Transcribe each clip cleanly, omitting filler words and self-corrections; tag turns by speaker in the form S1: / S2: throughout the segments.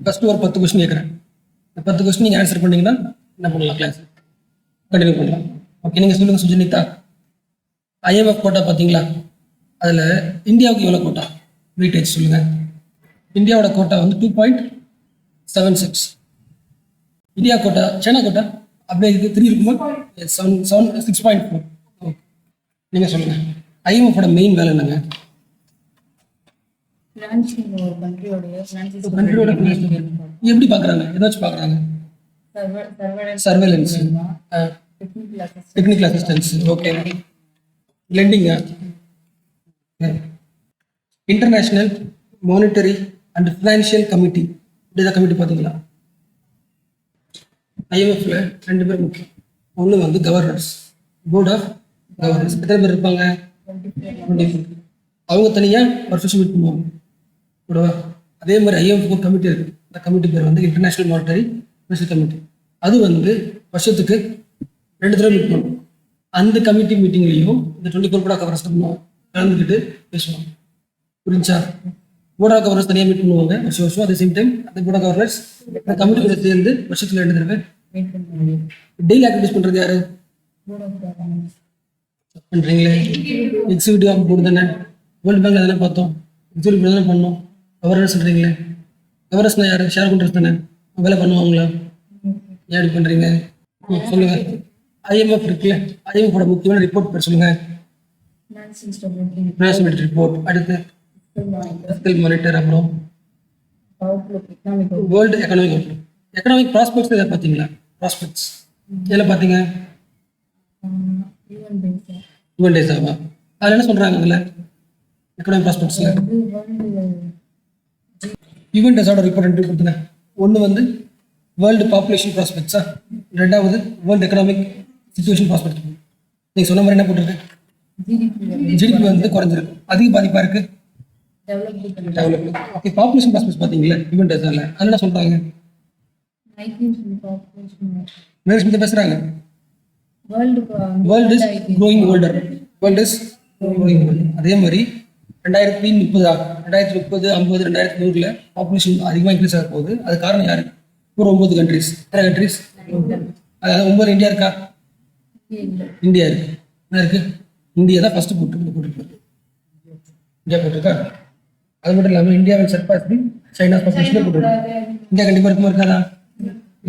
S1: First ஒரு 10 question கேட்குறேன். இந்த 10 கொஸ்டின் நீங்கள் ஆன்சர் பண்ணீங்கன்னா என்ன பண்ணலாம், கிளாஸ் கண்டினியூ பண்ணலாம். ஓகே, நீங்கள் சொல்லுங்கள் சுஜினிதா. ஐஎம்எஃப் கோட்டா பார்த்தீங்களா? அதில் இந்தியாவுக்கு எவ்வளோ கோட்டா வெயிட்டேஜ் சொல்லுங்கள். இந்தியாவோட கோட்டா வந்து 2.76. இந்தியா கோட்டா, சைனா கோட்டா அப்படியே இருக்குது 3 இருக்குமா? 6.4. ஓகே, நீங்கள் சொல்லுங்கள். ஐஎம்எஃபோட மெயின் வேலை என்னங்க? எப்படி பார்க்குறாங்க, ஏதாச்சும் பார்க்குறாங்க? Surveillance, technical assistance, okay, lending, international monetary and financial committee. இப்படிதான் கமிட்டி பார்த்தீங்களா? ஐஎம்எஃப்ல 2 பேர் முக்கியம். ஒன்று வந்து கவர்னர்ஸ், போர்ட் ஆஃப் கவர்னர்ஸ். எத்தனை பேர் இருப்பாங்க? 24. அவங்க தனியாக ஒரு செஷன் மீட் பண்ணுவாங்க கூடவா? அதே மாதிரி ஐஎம்எஃப் ஒரு கமிட்டி இருக்குது. அந்த கமிட்டி பேர் வந்து இன்டர்நேஷ்னல் மானிட்டரி ஃபினான்ஷியல் கமிட்டி. அது வந்து வருஷத்துக்கு 2 தடவை மீட் பண்ணுவோம். அந்த கமிட்டி மீட்டிங்லேயும் இந்த 24 போர்ட் ஆஃப் கவர்னர்ஸ் கலந்துக்கிட்டு பேசுவாங்க. புரிஞ்சா? போர்ட் ஆஃப் கவர்னர்ஸ் தனியாக மீட் பண்ணுவாங்க வருஷம். அதே சேம் டைம் அந்த போர்ட் ஆஃப் கவர்னர்ஸ் அந்த கமிட்டியோட சேர்ந்து வருஷத்துல 2 தடவை டெய்லி ஆக்டிவிட்டிஸ் பண்ணுறது யாரு பண்ணுறீங்களே? எக்ஸிக்யூட்டிவ் ஆஃப் போர்டு தானே. வேர்ல்டு பேங்க் அதெல்லாம் பார்த்தோம். எக்ஸிக்யூட்டிவ் போர்டு தானே பண்ணோம். கவர்னர்ஸ் சொல்கிறீங்களே, கவர்னர்ஸ்னா யாரு? ஷேர் கவுண்டர்ஸ் தானே. வேலை பண்ணுவாங்களா? ஏன் எப்படி பண்ணுறீங்க சொல்லுங்க. ஐஎம்எஃப் இருக்குல்ல, ஐஎம்எஃபோட முக்கியமான ரிப்போர்ட் பேர் சொல்லுங்க. நேஷனல் ரிப்போர்ட், அடுத்து ஃபிஸ்கல் மானிட்டர், அப்புறம் world economic Outlook. Economic prospects எதாவது பார்த்தீங்களா? ப்ராஸ்பெக்ட்ஸ் எதில் பார்த்தீங்க? யுஎன் டேஸாவா? அதில் என்ன சொல்கிறாங்க? அதில் எக்கனாமிக் ப்ராஸ்பெக்ட்ஸில் யுஎன் டேஸோட ரிப்போர்ட் 2 கொடுத்துனேன். ஒன்று வந்து வேர்ல்டு பாப்புலேஷன் ப்ராஸ்பெக்ட்ஸா, 2வது வேர்ல்டு எக்கனாமிக் சிச்சுவேஷன் ப்ராஸ்பெக்ட். நீங்கள் சொன்ன மாதிரி என்ன போட்டிருக்கு? ஜிடிபி வந்து குறைஞ்சிருக்கு, அதிக பாதிப்பாக இருக்குது டெவலப்மெண்ட். ஓகே, பாப்புலேஷன் ப்ராஸ்பெக்ட்ஸ் பார்த்தீங்களா யுஎன் டேஸால? அதில் என்ன சொல்கிறாங்க? பேசுகிறாங்க world is growing older, world is growing older. அதே மாதிரி 2030, 50, 2100 பாப்புலேஷன் அதிகமாக இன்க்ரீஸ் ஆக போகுது. அது காரணம் யாரு? ஒரு 9 கண்ட்ரிஸ். எத்தனை கண்ட்ரிஸ்? அதாவது 9 இந்தியா இருக்கா? இந்தியா இருக்கு. என்ன இருக்கு? இந்தியா தான் ஃபர்ஸ்ட் போட்டுருக்கு. இந்தியா போட்டிருக்கா? அது மட்டும் இல்லாமல் இந்தியாவில் சர்பாஸ் தி சைனா பாப்புலேஷனே போட்டுருக்கு. இந்தியா கண்டிப்பாக இருக்குமா இருக்காதா?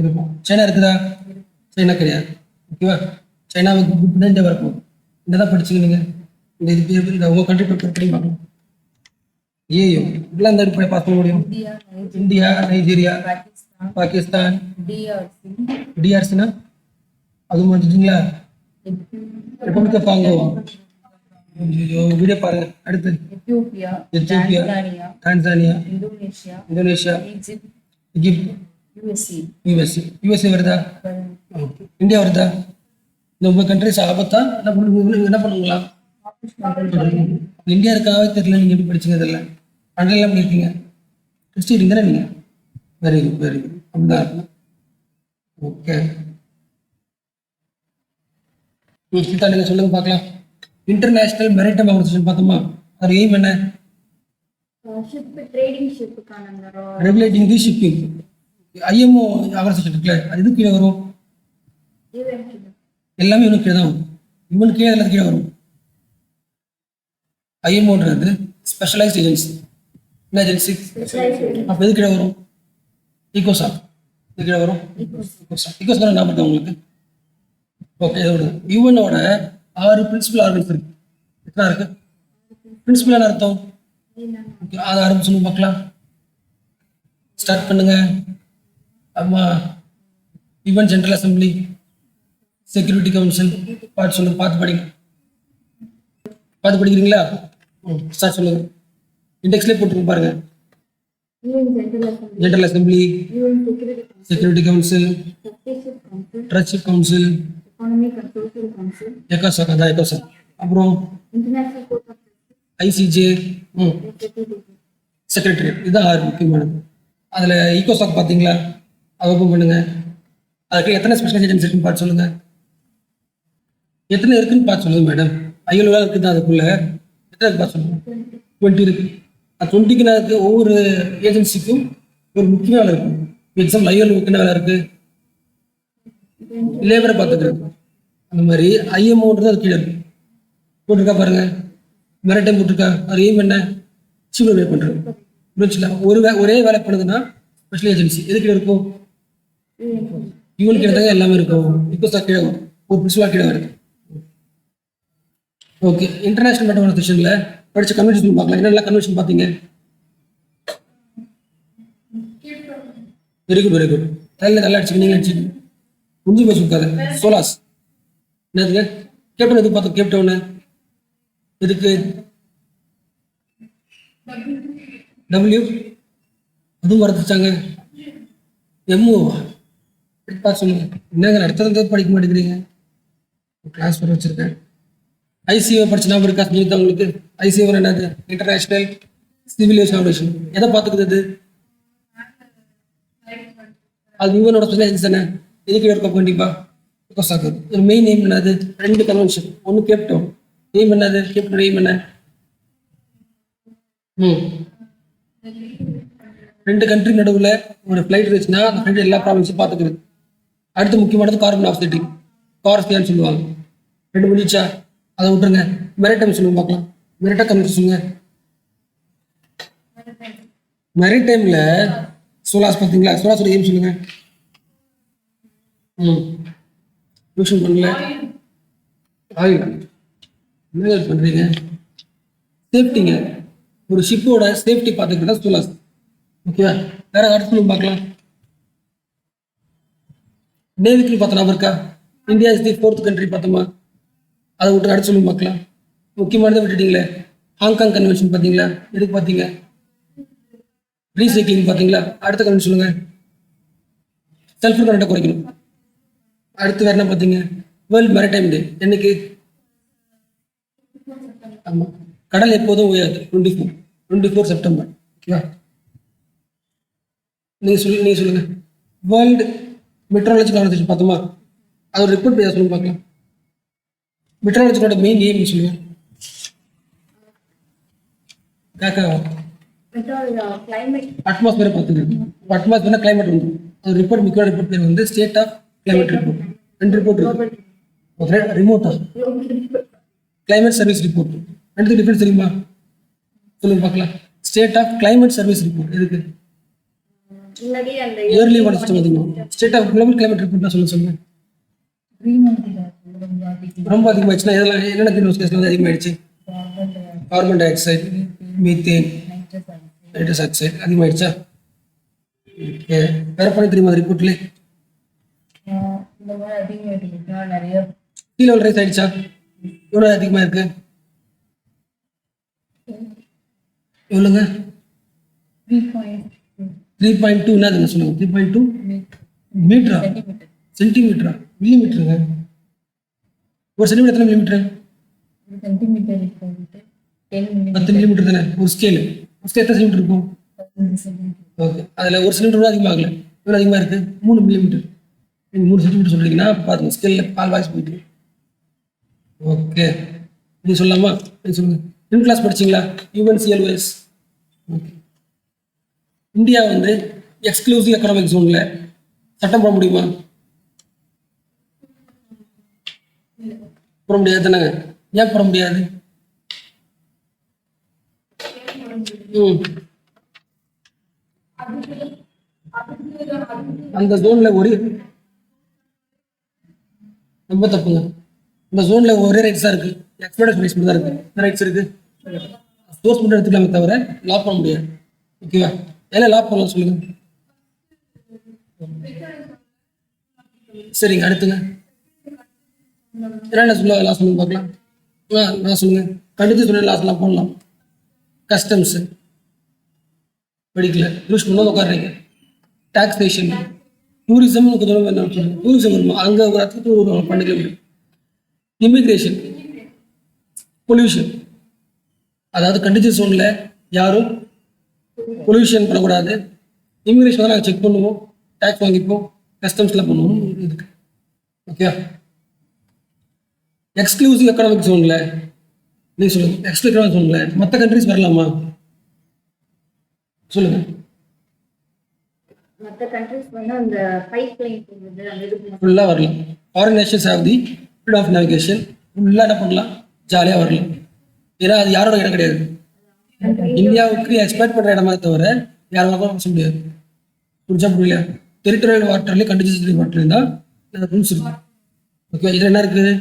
S1: இருக்கும். சைனா இருக்குதா? சைனா கிடையாது. ஓகேவா? சைனாவுக்கு கூப்பிட்டு தான் இந்தியா வரப்போகுது. இந்தியா தான் படிச்சுங்க நீங்கள். இந்த இது இந்த உங்கள் கண்ட்ரி பேப்பர் எப்படி பார்க்கணும்? ஏயோ இதெல்லாம் இந்த அடிப்படை பார்க்க முடியும். இந்தியா, நைஜீரியா, பாகிஸ்தான், டிஆர்சினா அது முடிஞ்சுங்களா? ரிப்பப்ளிக் ஆஃப் காங்கோ, வீடியோ பாருங்க. அடுத்து எத்தியோப்பியா, டான்சானியா, இந்தோனேஷியா, எகிப்து, யூஎஸ்ஏ வருதா? இந்தியா வருதா? இந்த 9 கண்ட்ரிஸ் ஆபத்தா? என்ன பண்ணுங்களா? இந்தியா இருக்காவே தெரியல. நீங்க எப்படி படிச்சீங்க? தெரியல. அண்டர்லாம் பண்ணிருக்கீங்க. கிறிஸ்டின் தானே நீங்க? Very good, very good. அப்படிதான் இருக்கும். ஓகே, நீங்க சொல்லுங்க பார்க்கலாம். இன்டர்நேஷனல் மெரிடைம் ஆர்கனைசேஷன் பார்த்தோமா? அது எய்ம் என்ன? ரெகுலேட்டிங் தி ஷிப்பிங். ஐஎம்ஓ ஆர்கனைசேஷன் இருக்குல்ல, அது எதுக்கு கீழே வரும்? எல்லாமே இவனுக்கு கீழே தான் வரும். இவனுக்கு கீழே எல்லாத்துக்கு கீழே வரும். ஐஎம்ஓன்றது ஸ்பெஷலைஸ்ட் ஏஜென்சி. என்ன ஏஜென்சி? அப்போ எது கீழே வரும்? ஈகோசாக். இது கீழே வரும். ஈகோசாக் என்ன பண்ணுறது உங்களுக்கு? ஓகே, இதோட யுஎனோட 6 பிரின்சிபல் ஆர்கன்ஸ் இருக்கு. எத்தனை இருக்கு? பிரின்சிபல் என்ன அர்த்தம்? அதை ஆரம்பிச்சு சொல்லுங்க பார்க்கலாம். ஸ்டார்ட் பண்ணுங்க. ஆமா, UN general assembly, security council. பார்த்து சொல்லுங்க, பார்த்து படிங்க. பார்த்து படிக்கிறீங்களா? ஸ்டார்ட் சொல்லுங்க. இண்டெக்ஸ்லேயே போட்டுருங்க பாருங்க. General assembly, security council, trusteeship council, எக்கோசாக். அதான் எக்கோசாக். அப்புறம் ஐசிஜே, செக்ரட்டரி. இதுதான் 6 முக்கியமானது. அதில் ஈகோசாக் பார்த்தீங்களா? அதை ஓப்பன் பண்ணுங்க. அதுக்கு எத்தனை ஸ்பெஷல் ஏஜென்சி இருக்குன்னு பார்த்து சொல்லுங்க. எத்தனை இருக்குன்னு பார்த்து சொல்லுங்க மேடம். 7 இருக்குது. அதுக்குள்ள எத்தனை பார்த்து சொல்லுங்க. 20 இருக்கு. 20க்கு ஒவ்வொரு ஏஜென்சிக்கும் ஒரு முக்கிய வேலை இருக்கும். எக்ஸாம் ஐஎல் என்ன வேலை இருக்கு? லேபரை பார்த்துக்கிறது. அந்த மாதிரி ஐஎம்ஓன்றது அது கீழே இருக்கு. போட்டிருக்கா பாருங்க, மெரிடைம் போட்டிருக்கா. அது எய்ம் என்ன? சூப்பர்வை பண்றது. புரிஞ்சுல? ஒரே வேலை பண்ணுதுன்னா ஸ்பெஷல் ஏஜென்சி எது கீழே இருக்கும்? இவனுக்கு கீழே எல்லாமே இருக்கும். இப்போ கீழே ஒரு பிரின்சிபலா கீழே வருது. ஓகே, இன்டர்நேஷனல் மேட்டர் ஆர்கனைசேஷன்ல படிச்ச கன்வென்ஷன் பார்க்கலாம். என்னெல்லாம் கன்வென்ஷன் பார்த்தீங்க? Very good very good. தலையில் நல்லா அடிச்சுக்க, நீங்க அடிச்சுக்க முடிஞ்சு போய் சொல்லிருக்காரு. சோலாஸ் என்னதுங்க? கேப்டன் எதுக்கு பார்த்தோம்? கேப்டவுன் எதுக்கு? டபிள்யூ அதுவும் மறந்துச்சாங்க. எம்ஓ பார்த்து சொல்லுங்க. என்னங்க அடுத்தது படிக்க மாட்டேங்கிறீங்க? கிளாஸ் வர வச்சிருக்கேன். ஐசிஓ படிச்சு ஞாபகம் இருக்கா? சொல்லிட்டு உங்களுக்கு ஐசிஓ என்னது? International civil organisation. எதை பார்த்துக்குது அது? அது யூஎனோட ஸ்பெஷல் ஏஜென்சி தானே. எதுக்கு இருக்கும் கண்டிப்பா? பிகாஸ் ஆகுது. ஒரு மெயின் எய்ம் என்னது? 2 கன்வென்ஷன். ஒன்று கேப்டவுன். எய்ம் என்னது? கேப்டவுன் எய்ம் என்ன? 2 கண்ட்ரி நடுவில் ஒரு ஃபிளைட் இருந்துச்சுன்னா அந்த ஃபிளைட் எல்லா ப்ராப்ளம்ஸும் பார்த்துக்கிறது. அடுத்து முக்கியமானது கார்பன் ஆஃப்செட்டிங், கார்ஸ்டியான்னு சொல்லுவாங்க. 2 முடிச்சா அதை விட்டுருங்க. மெரிடைம் சொல்லுங்க பார்க்கலாம். மெரிட்டா கன்வென்ஷன் சொல்லுங்க. மெரிடைம்ல சோலாஸ் பார்த்தீங்களா? சோலாஸோட எய்ம் சொல்லுங்க. டியூஷன் பண்ணல. ஆயில் என்ன பண்றீங்க? சேஃப்டிங்க. ஒரு ஷிப்போட சேஃப்டி பார்த்துக்கிட்டு தான் சோலாஸ். ஓகேவா? வேற அடுத்து சொல்லுங்க பார்க்கலாம். நேவிக்கு பார்த்த ஞாபகம் இருக்கா? India is the 4th country பார்த்தோமா? அதை விட்டு அடுத்து சொல்லுங்க பார்க்கலாம். முக்கியமானதை விட்டுட்டீங்களே. ஹாங்காங் கன்வென்ஷன் பார்த்தீங்களா? எதுக்கு பார்த்தீங்க? ரீசைக்ளிங் பார்த்தீங்களா? அடுத்த கன்வென்ஷன் சொல்லுங்க. செல்ஃப் கரண்ட்டை குறைக்கணும். அடுத்து வேற என்ன பார்த்தீங்க? வேர்ல்ட் மேரிடைம் டே என்னைக்கு? ஆமாம், கடல் எப்போதும் உயராது. 24 செப்டம்பர். ஓகேவா? நீங்க சொல்லுங்க. வேர்ல்டு மெட்ரோலஜிக்கல் ஆர்கனைசேஷன் பார்த்தோமா? அது ஒரு ரிப்போர்ட் பேச சொல்லுங்க பார்க்கலாம். மெட்ரோலஜிக்கலோட மெயின் எய்ம் சொல்லுங்க. அட்மாஸ்பியரை பார்த்துருக்கு. அட்மாஸ்பியர் கிளைமேட் வந்து ஒரு ரிப்போர்ட், முக்கிய ரிப்போர்ட் பேர் வந்து state of climate report. 2 report இருக்கு. ரிமோட்டா கிளைமேட் சர்வீஸ் ரிப்போர்ட். 2 டிஃபரன்ஸ் தெரியுமா? சொல்லுங்க பார்க்கலாம். State of climate service report எதுக்கு? இயர்லி ஒன் சிஸ்டம் அதிகமா. ஸ்டேட் ஆஃப் குளோபல் கிளைமேட் ரிப்போர்ட்னா சொல்லுங்க. ரொம்ப அதிகமாகிடுச்சுன்னா இதெல்லாம் என்னென்ன கிரீன் ஹவுஸ் கேஸ் அதிகமாகிடுச்சு? Carbon dioxide, methane, nitrous oxide அதிகமாகிடுச்சா? ஓகே, வேற பண்ணி தெரியுமா ரிப்போர்ட்ல? சீ லெவல் ரைஸ் ஆயிடுச்சா? எவ்வளோ அதிகமாக இருக்கு? எவ்வளோங்க? 3.2 என்னதுங்க சொல்லுங்க? 3.2 மீட்டரா? சென்டிமீட்டரா? மில்லிமீட்டருங்க. ஒரு சென்டிமீட்டர் எத்தனை மில்லிமீட்டர்? 10 மில்லிமீட்டர் தானே ஒரு ஸ்கேல். ஒரு ஸ்கேல் எத்தனை சென்டிமீட்டர் இருக்கும்? ஓகே, அதில் ஒரு சென்டிமீட்டர் அதிகமாகல. எவ்வளோ அதிகமாக இருக்கு? 3 மில்லிமீட்டர். நீங்கள் 3 சென்டிமீட்டர் சொல்றீங்கன்னா பாருங்க, ஸ்கேலில் பால் வாய்ஸ் போயிட்டு. ஓகே, நீ சொல்லலாமா? நீ சொல்லுங்க. இன் கிளாஸ் படிச்சிங்களா? UNCLOS. ஓகே, இந்தியா வந்து எக்ஸ்க்ளூசிவ் எக்கனாமிக் ஜோன்ல சட்டம் போட முடியுமா? போட முடியாது தானே. ஏன் போட முடியாது? அந்த ஜோன்ல ஒரு ரொம்ப தப்புங்க. இந்த ஜோன்ல ஒரே ரைட்ஸ் தான் இருக்கு. எக்ஸ்ப்ளோரேஷன் ரைட்ஸ் தான் இருக்கு. ரைட்ஸ் இருக்கு. சோர்ஸ் மட்டும் எடுத்துக்கலாமே தவிர லா பண்ண முடியாது. ஓகேவா? எல்லாம் லா பண்ணலாம் சொல்லுங்க. சரிங்க, அடுத்துங்க. என்ன சொல்ல லாஸ் சொல்லுங்க பார்க்கலாம். நான் சொல்லுங்க. கண்டித்து சொன்ன லாஸ்லாம் பண்ணலாம். கஸ்டம்ஸ் படிக்கல, யூஸ் பண்ண உட்காடுறீங்க. டாக்ஸேஷன், டூரிசம் என்ன சொல்லுங்க. டூரிசம் வருமா? அங்கே ஒரு இடத்துக்கு ஒரு பண்ணிக்க முடியும். இமிகிரேஷன், பொல்யூஷன், அதாவது கண்டித்து சோன்ல யாரும் பொல்யூஷன் பண்ணக்கூடாது. இமிகிரேஷன் தான் நாங்கள் செக் பண்ணுவோம், டேக்ஸ் வாங்கிப்போம், கஸ்டம்ஸ்லாம் பண்ணுவோம். இதுக்கு ஓகே. எக்ஸ்க்ளூசிவ் எக்கனாமிக் ஜோன்ல நீங்க சொல்லுங்க. எக்ஸ்க்ளூசிவ் எக்கனாமிக் ஜோன்ல மற்ற கண்ட்ரிஸ் வரலாமா? சொல்லுங்க.
S2: மற்ற கண்ட்ரிஸ் வந்து அந்த பைப் லைன் போகுது அந்த இது
S1: ஃபுல்லாக வரலாம். Foreign nations have the freedom of navigation. ஃபுல்லாக என்ன பண்ணலாம், ஜாலியாக வரலாம். ஏன்னா அது யாரோட இடம் கிடையாது. இந்தியாவுக்கு எக்ஸ்பெக்ட் பண்ணுற இடமா தவிர யாரும் பேச முடியாது. புரிஞ்சா புரியல? டெரிட்டோரியல் வாட்டர்லேயே கண்டிஜென்சி வாட்டர் இருந்தால் ரூல்ஸ் இருக்கு. ஓகே, இதில் என்ன இருக்குது,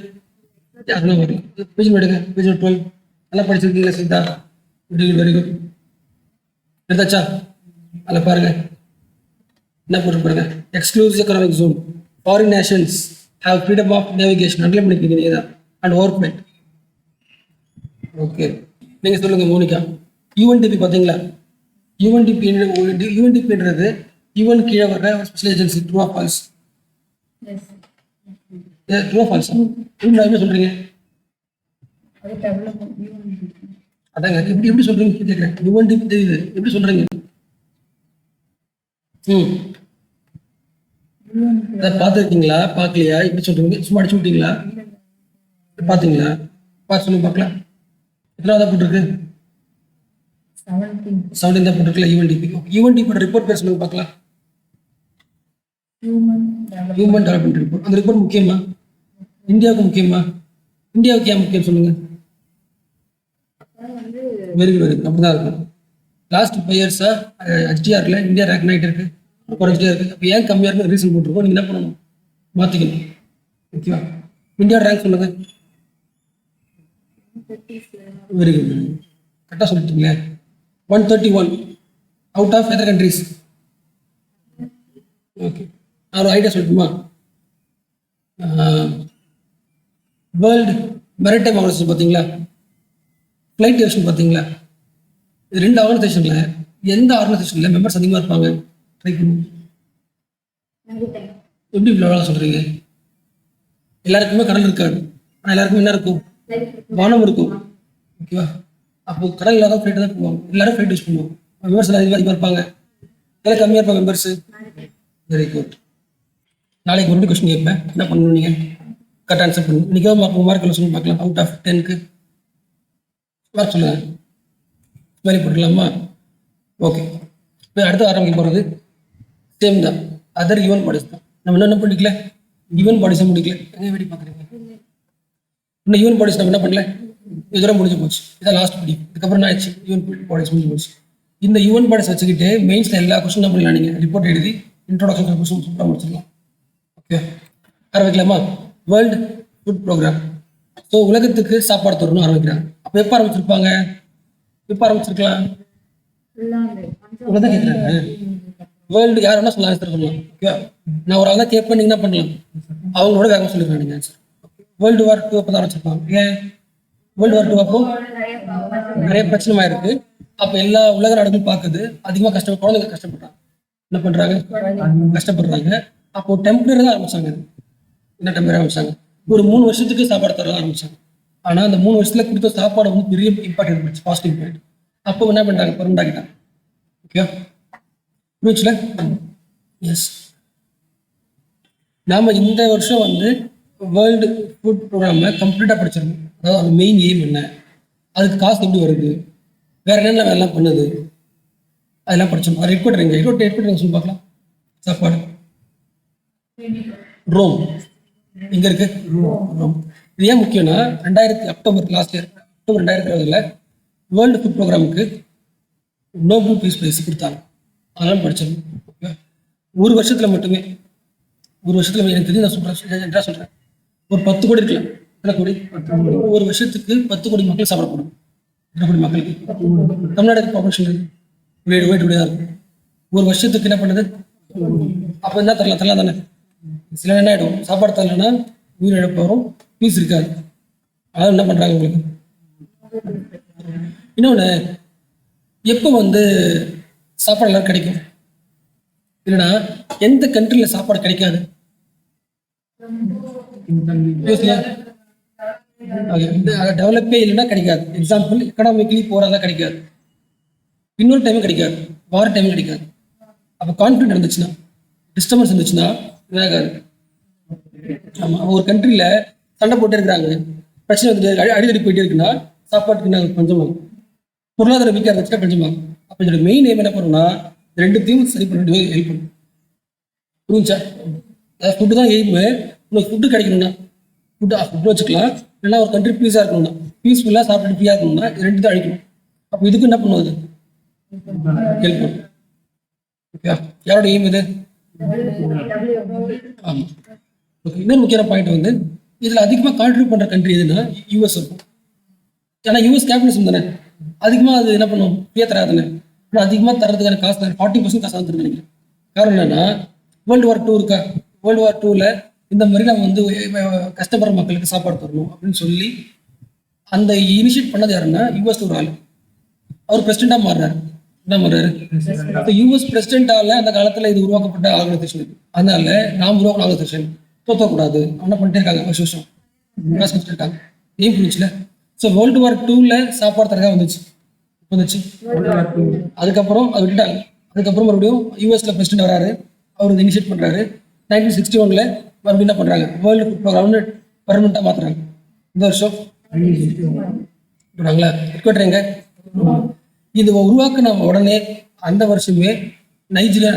S1: யாருன்னா வரலாம். பேஜ் எடுங்க, பேஜ் 12 நல்லா படிச்சிருக்கீங்களா Sita? Very good very good. எடுத்தாச்சா? அதில் பாருங்க என்ன போட்டு பாருங்க. Exclusive economic zone, foreign nations have freedom of navigation. அட்லை பண்ணிக்கிறீங்க நீங்கள் தான். And work. ஓகே, நீங்கள் சொல்லுங்கள் மோனிகா. யூஎன்டிபி பார்த்தீங்களா? யூஎன்டிபின்றது யூஎன் கீழே வர்ற special agency. True of false? True of false என்ன சொல்கிறீங்க? அதாங்க எப்படி எப்படி சொல்கிறீங்க கேட்குறேன். யூஎன்டிபி தெரியுது, எப்படி சொல்கிறீங்க? அதை பார்த்துருக்கீங்களா பார்க்கலையா? எப்படி சொல்கிறீங்க? சும்மா அடிச்சு விட்டீங்களா? பார்த்தீங்களா? பார்த்து சொல்லி பார்க்கலாம். எத்தனாவதா போட்டிருக்கு? 17 தான் போட்டிருக்கல யூஎன்டிபி. யூஎன்டிபியோட ரிப்போர்ட் பேர் சொல்லுங்க பார்க்கலாம். Human development report. அந்த ரிப்போர்ட் முக்கியமா? இந்தியாவுக்கு முக்கியமா? இந்தியாவுக்கு ஏன் முக்கியம் சொல்லுங்க? Very good very good. அப்படிதான் இருக்கும். லாஸ்ட் 5 இயர்ஸா HDRல இந்தியா ரேங்க் ஆகிட்டு இருக்கு, குறைஞ்சிட்டே இருக்கு. அப்போ ஏன் கம்மியாக இருக்கு ரீசன் போட்டிருக்கோம். நீங்கள் என்ன பண்ணணும், மாற்றிக்கணும். ஓகேவா? இந்தியாவோட ரேங்க் சொல்லுங்க. வெரி குட், கரெக்டாக சொல்லிட்டீங்களே. 131 out of other countries. Okay, நான் ஒரு ஐடியா சொல்லட்டுமா? வேர்ல்டு மெரிடைம் ஆர்கனைசேஷன் பார்த்தீங்களா, ஃப்ளைட் ஏவியேஷன் பார்த்தீங்களா, இது 2 ஆர்கனைசேஷனில் எந்த ஆர்கனைசேஷனில் மெம்பர்ஸ் அதிகமாக இருப்பாங்க? ட்ரை பண்ணுங்க. எப்படி இவ்வளோ சொல்கிறீங்க? எல்லாருக்குமே கடல் இருக்காது, ஆனால் எல்லாருக்குமே என்ன இருக்கும்? வானம் இருக்கும். ஓகேவா? அப்போ கடல் இல்லாத ஃப்ளைட்டு தான் போவாங்க. எல்லாரும் ஃப்ளைட் யூஸ் பண்ணுவோம். மெம்பர்ஸ் எல்லாம் அதிகமாக இருப்பாங்க, எல்லாம் கம்மியாக இருப்பாங்க மெம்பர்ஸ். Very good. நாளைக்கு ஒரு கொஸ்டின் கேட்பேன், என்ன பண்ணணும் நீங்கள் கரெக்டாக ஆன்சர் பண்ணணும். இன்றைக்கி மார்க் எவ்வளோ சொல்லி பார்க்கலாம். அவுட் ஆஃப் 10க்கு மார்க் சொல்லுங்கள். மாதிரி போட்டுக்கலாமா? ஓகே, இப்போ அடுத்து ஆரம்பிக்க போகிறது சேம் தான். அதர் ஈவன் பாடிஸ் தான். நம்ம என்ன பண்ணிக்கல, ஈவன் பாடிஸை முடிக்கல. எங்கே வெடி பார்க்குறீங்க? இன்னும் ஈவன் பாடிஸ் நம்ம என்ன பண்ணல, இதெல்லாம் முடிஞ்சு போச்சு. இதான் லாஸ்ட் படி. இதுக்கப்புறம் என்ன ஆச்சு? ஈவன் பாடிஸ் முடிஞ்சு போச்சு. இந்த ஈவன் பாடிஸ் வச்சுக்கிட்டு மெயின்ஸில் எல்லா கொஸ்டின் என்ன பண்ணலாம், நீங்கள் ரிப்போர்ட் எழுதி இன்ட்ரோடக்ஷன் கொஸ்டின் சூப்பராக முடிச்சிடலாம். ஓகே, ஆரம்பிக்கலாமா? World food program. ஸோ உலகத்துக்கு சாப்பாடு தரணும்னு ஆரம்பிக்கிறாங்க. அப்போ எப்போ ஆரம்பிச்சிருப்பாங்க, எப்போ ஆரம்பிச்சிருக்கலாம்? உங்களை கேட்குறாங்க. வேர்ல்டு யார் வேணா சொல்லலாம், ஆன்சர் பண்ணலாம். ஓகே, நான் ஒரு ஆள் தான் கேட்பேன், நீங்கள் என்ன பண்ணலாம், அவங்களோட வேகம் சொல்லிடுறேன் நீங்கள் ஆன்சர். வேர்ல்டு வார் 2 அப்போ தான் ஆரம்பிச்சிருப்பாங்க. ஏன் வேர்ல்டு வார் 2 அப்போ நிறைய பிரச்சனை இருக்கு. அப்போ எல்லா உலக நாடுகளும் பார்க்குது, அதிகமாக குழந்தைங்க கஷ்டப்படுறாங்க. என்ன பண்ணுறாங்க, கஷ்டப்படுறாங்க. அப்போ டெம்பரரி தான் ஆரம்பிச்சாங்க. என்ன டெம்பரரி ஆரம்பிச்சாங்க? ஒரு 3 வருஷத்துக்கு சாப்பாடு தர ஆரம்பிச்சாங்க. ஆனால் அந்த 3 வருஷத்துல கொடுத்த சாப்பாடு வந்து பெரிய இம்பாக்ட் இருந்துச்சு, பாசிட்டிவ் இம்பாக்ட். அப்போ என்ன பண்ணுறாங்க, பர்மனெண்ட் ஆகிட்டாங்க. ஓகே, புரிஞ்சுல? எஸ், நாம இந்த வருஷம் வந்து வேர்ல்டு ஃபுட் ப்ரோக்ராமை கம்ப்ளீட்டாக படிச்சிருக்கோம். அதாவது அது மெயின் எய்ம் என்ன, அதுக்கு காசு எப்படி வருது, வேற என்னென்ன வேலைலாம் பண்ணுது, அதெல்லாம் படிச்சோம். அது ரிப்போர்ட் சொல்லி பார்க்கலாம். சாப்பாடு ரோம் எங்க இருக்கு? ரோம். இது ஏன் முக்கியம்னா, last year October 2020 world food ப்ரோக்ராமுக்கு நோபல் பீஸ் பிரைஸ் கொடுத்தாங்க. அதெல்லாம் படிச்சிருக்கோம். ஓகே, ஒரு வருஷத்துல மட்டுமே, எனக்கு தெரிஞ்சு நான் சொல்றேன், ஒரு 10 கோடி இருக்கலாம். எத்தனை கோடி? 10 கோடி. ஒரு வருஷத்துக்கு 10 கோடி மக்கள் சாப்பிடப்படும். 10 கோடி மக்களுக்கு. தமிழ்நாடு பாப்புலேஷன் தான் இருக்கும். ஒரு வருஷத்துக்கு என்ன பண்ணுது? அப்போ என்ன தரலாம் தானே. சில என்ன ஆகிடும், சாப்பாடு தரலன்னா உயிரிழப்பு வரும், பீஸ் இருக்காது. அதாவது என்ன பண்ணுறாங்க உங்களுக்கு. இன்னொன்று, எப்போ வந்து சாப்பாடு எல்லாம் கிடைக்கும், இல்லைன்னா எந்த கண்ட்ரியில் சாப்பாடு கிடைக்காது? டெவலப்பே இல்லைன்னா கிடைக்காது. எக்ஸாம்பிள், எக்கனாமிக்கலி போகிறதா கிடைக்காது. இன்னொரு டைமும் கிடைக்காது, வார டைமும் கிடைக்காது. அப்போ கான்ஃபிளிக்ட் இருந்துச்சுன்னா, டிஸ்டர்பன்ஸ் இருந்துச்சுன்னா இதாகாது. ஆமாம், ஒரு கண்ட்ரியில் சண்டை போட்டே இருக்கிறாங்க, பிரச்சனை வந்துட்டு அடிக்கடி போயிட்டே இருக்குன்னா சாப்பாட்டுக்கு நாங்கள் பஞ்சமாகும். பொருளாதார வீக்காக இருந்துச்சுன்னா பஞ்சமாகும். அப்போ இதோட மெயின் எய்ம் என்ன பண்ணணும்னா, 2த்தையும் சரி பண்ண ஹெல்ப் பண்ணும். புரிஞ்சா? அதாவது ஃபுட்டு தான் எய்மு. உங்களுக்கு ஃபுட்டு கிடைக்கணும்னா ஃபுட்டு வச்சுக்கலாம். இல்லைன்னா ஒரு கண்ட்ரி பீஸாக இருக்கணும்னா பீஸ்ஃபுல்லாக சாப்பிட்டு ஃப்ரீயாக இருக்கணும்னா இது ரெண்டு தான் அழிக்கணும். அப்போ இதுக்கு என்ன பண்ணுவது? ஹெல்ப் பண்ணும். ஓகே, யாரோட எய்ம் இது? ஆமாம். ஓகே, இன்னொரு முக்கியமான பாயிண்ட் வந்து இதில் அதிகமாக கான்ட்ரிபியூட் பண்ணுற கண்ட்ரி எதுன்னா யூஎஸ் இருக்கும். ஏன்னா யூஎஸ் கேபிட்டலிசம் தானே, அதிகமாக அது என்ன பண்ணும்? ஃப்ரீயாக தராதுன்னு. ஆனால் அதிகமாக தரதுக்கான காசு 40% காசு வந்துருக்கு நினைக்கிறேன். காரணம் என்னன்னா வேர்ல்டு வார் 2 இருக்கா, வேர்ல்டு வார் 2ல இந்த மாதிரி நம்ம வந்து கஷ்டப்படுற மக்களுக்கு சாப்பாடு தரணும் அப்படின்னு சொல்லி அந்த இனிஷியேட் பண்ணது யாருன்னா யூஎஸ் ஒரு ஆள். அவர் பிரசிடென்ட்டாக மாறுறாரு. என்ன மாறுறாரு? யூஎஸ் பிரசிடென்ட்டால அந்த காலத்தில் இது உருவாக்கப்பட்ட ஆர்கனைசேஷன் இது. அதனால நாம் உருவாக்கின ஆர்கனைசேஷன் தோத்தக்கூடாது. என்ன பண்ணிட்டே இருக்காங்க, வருஷம் வருஷம் இருக்காங்க. ஏன் புரிச்சுல? ஸோ வேர்ல்டு வார் 2ல சாப்பாடு தரதாக வந்துச்சு. அதுக்கப்புறம் அது விட்டுட்டாங்க. அதுக்கப்புறம் மறுபடியும் யூஎஸ்ல பிரசிடென்ட் வராரு, அவர் இனிஷியேட் பண்றாரு. 1961ல மறுபடியும் என்ன பண்றாங்க, வேர்ல்டு ஃபுட் ப்ரோக்ராம்னு பர்மனெண்டா மாத்துறாங்க. இந்த வருஷம் போறாங்களா எங்க இது உருவாக்குன உடனே அந்த வருஷமே நைஜீரியா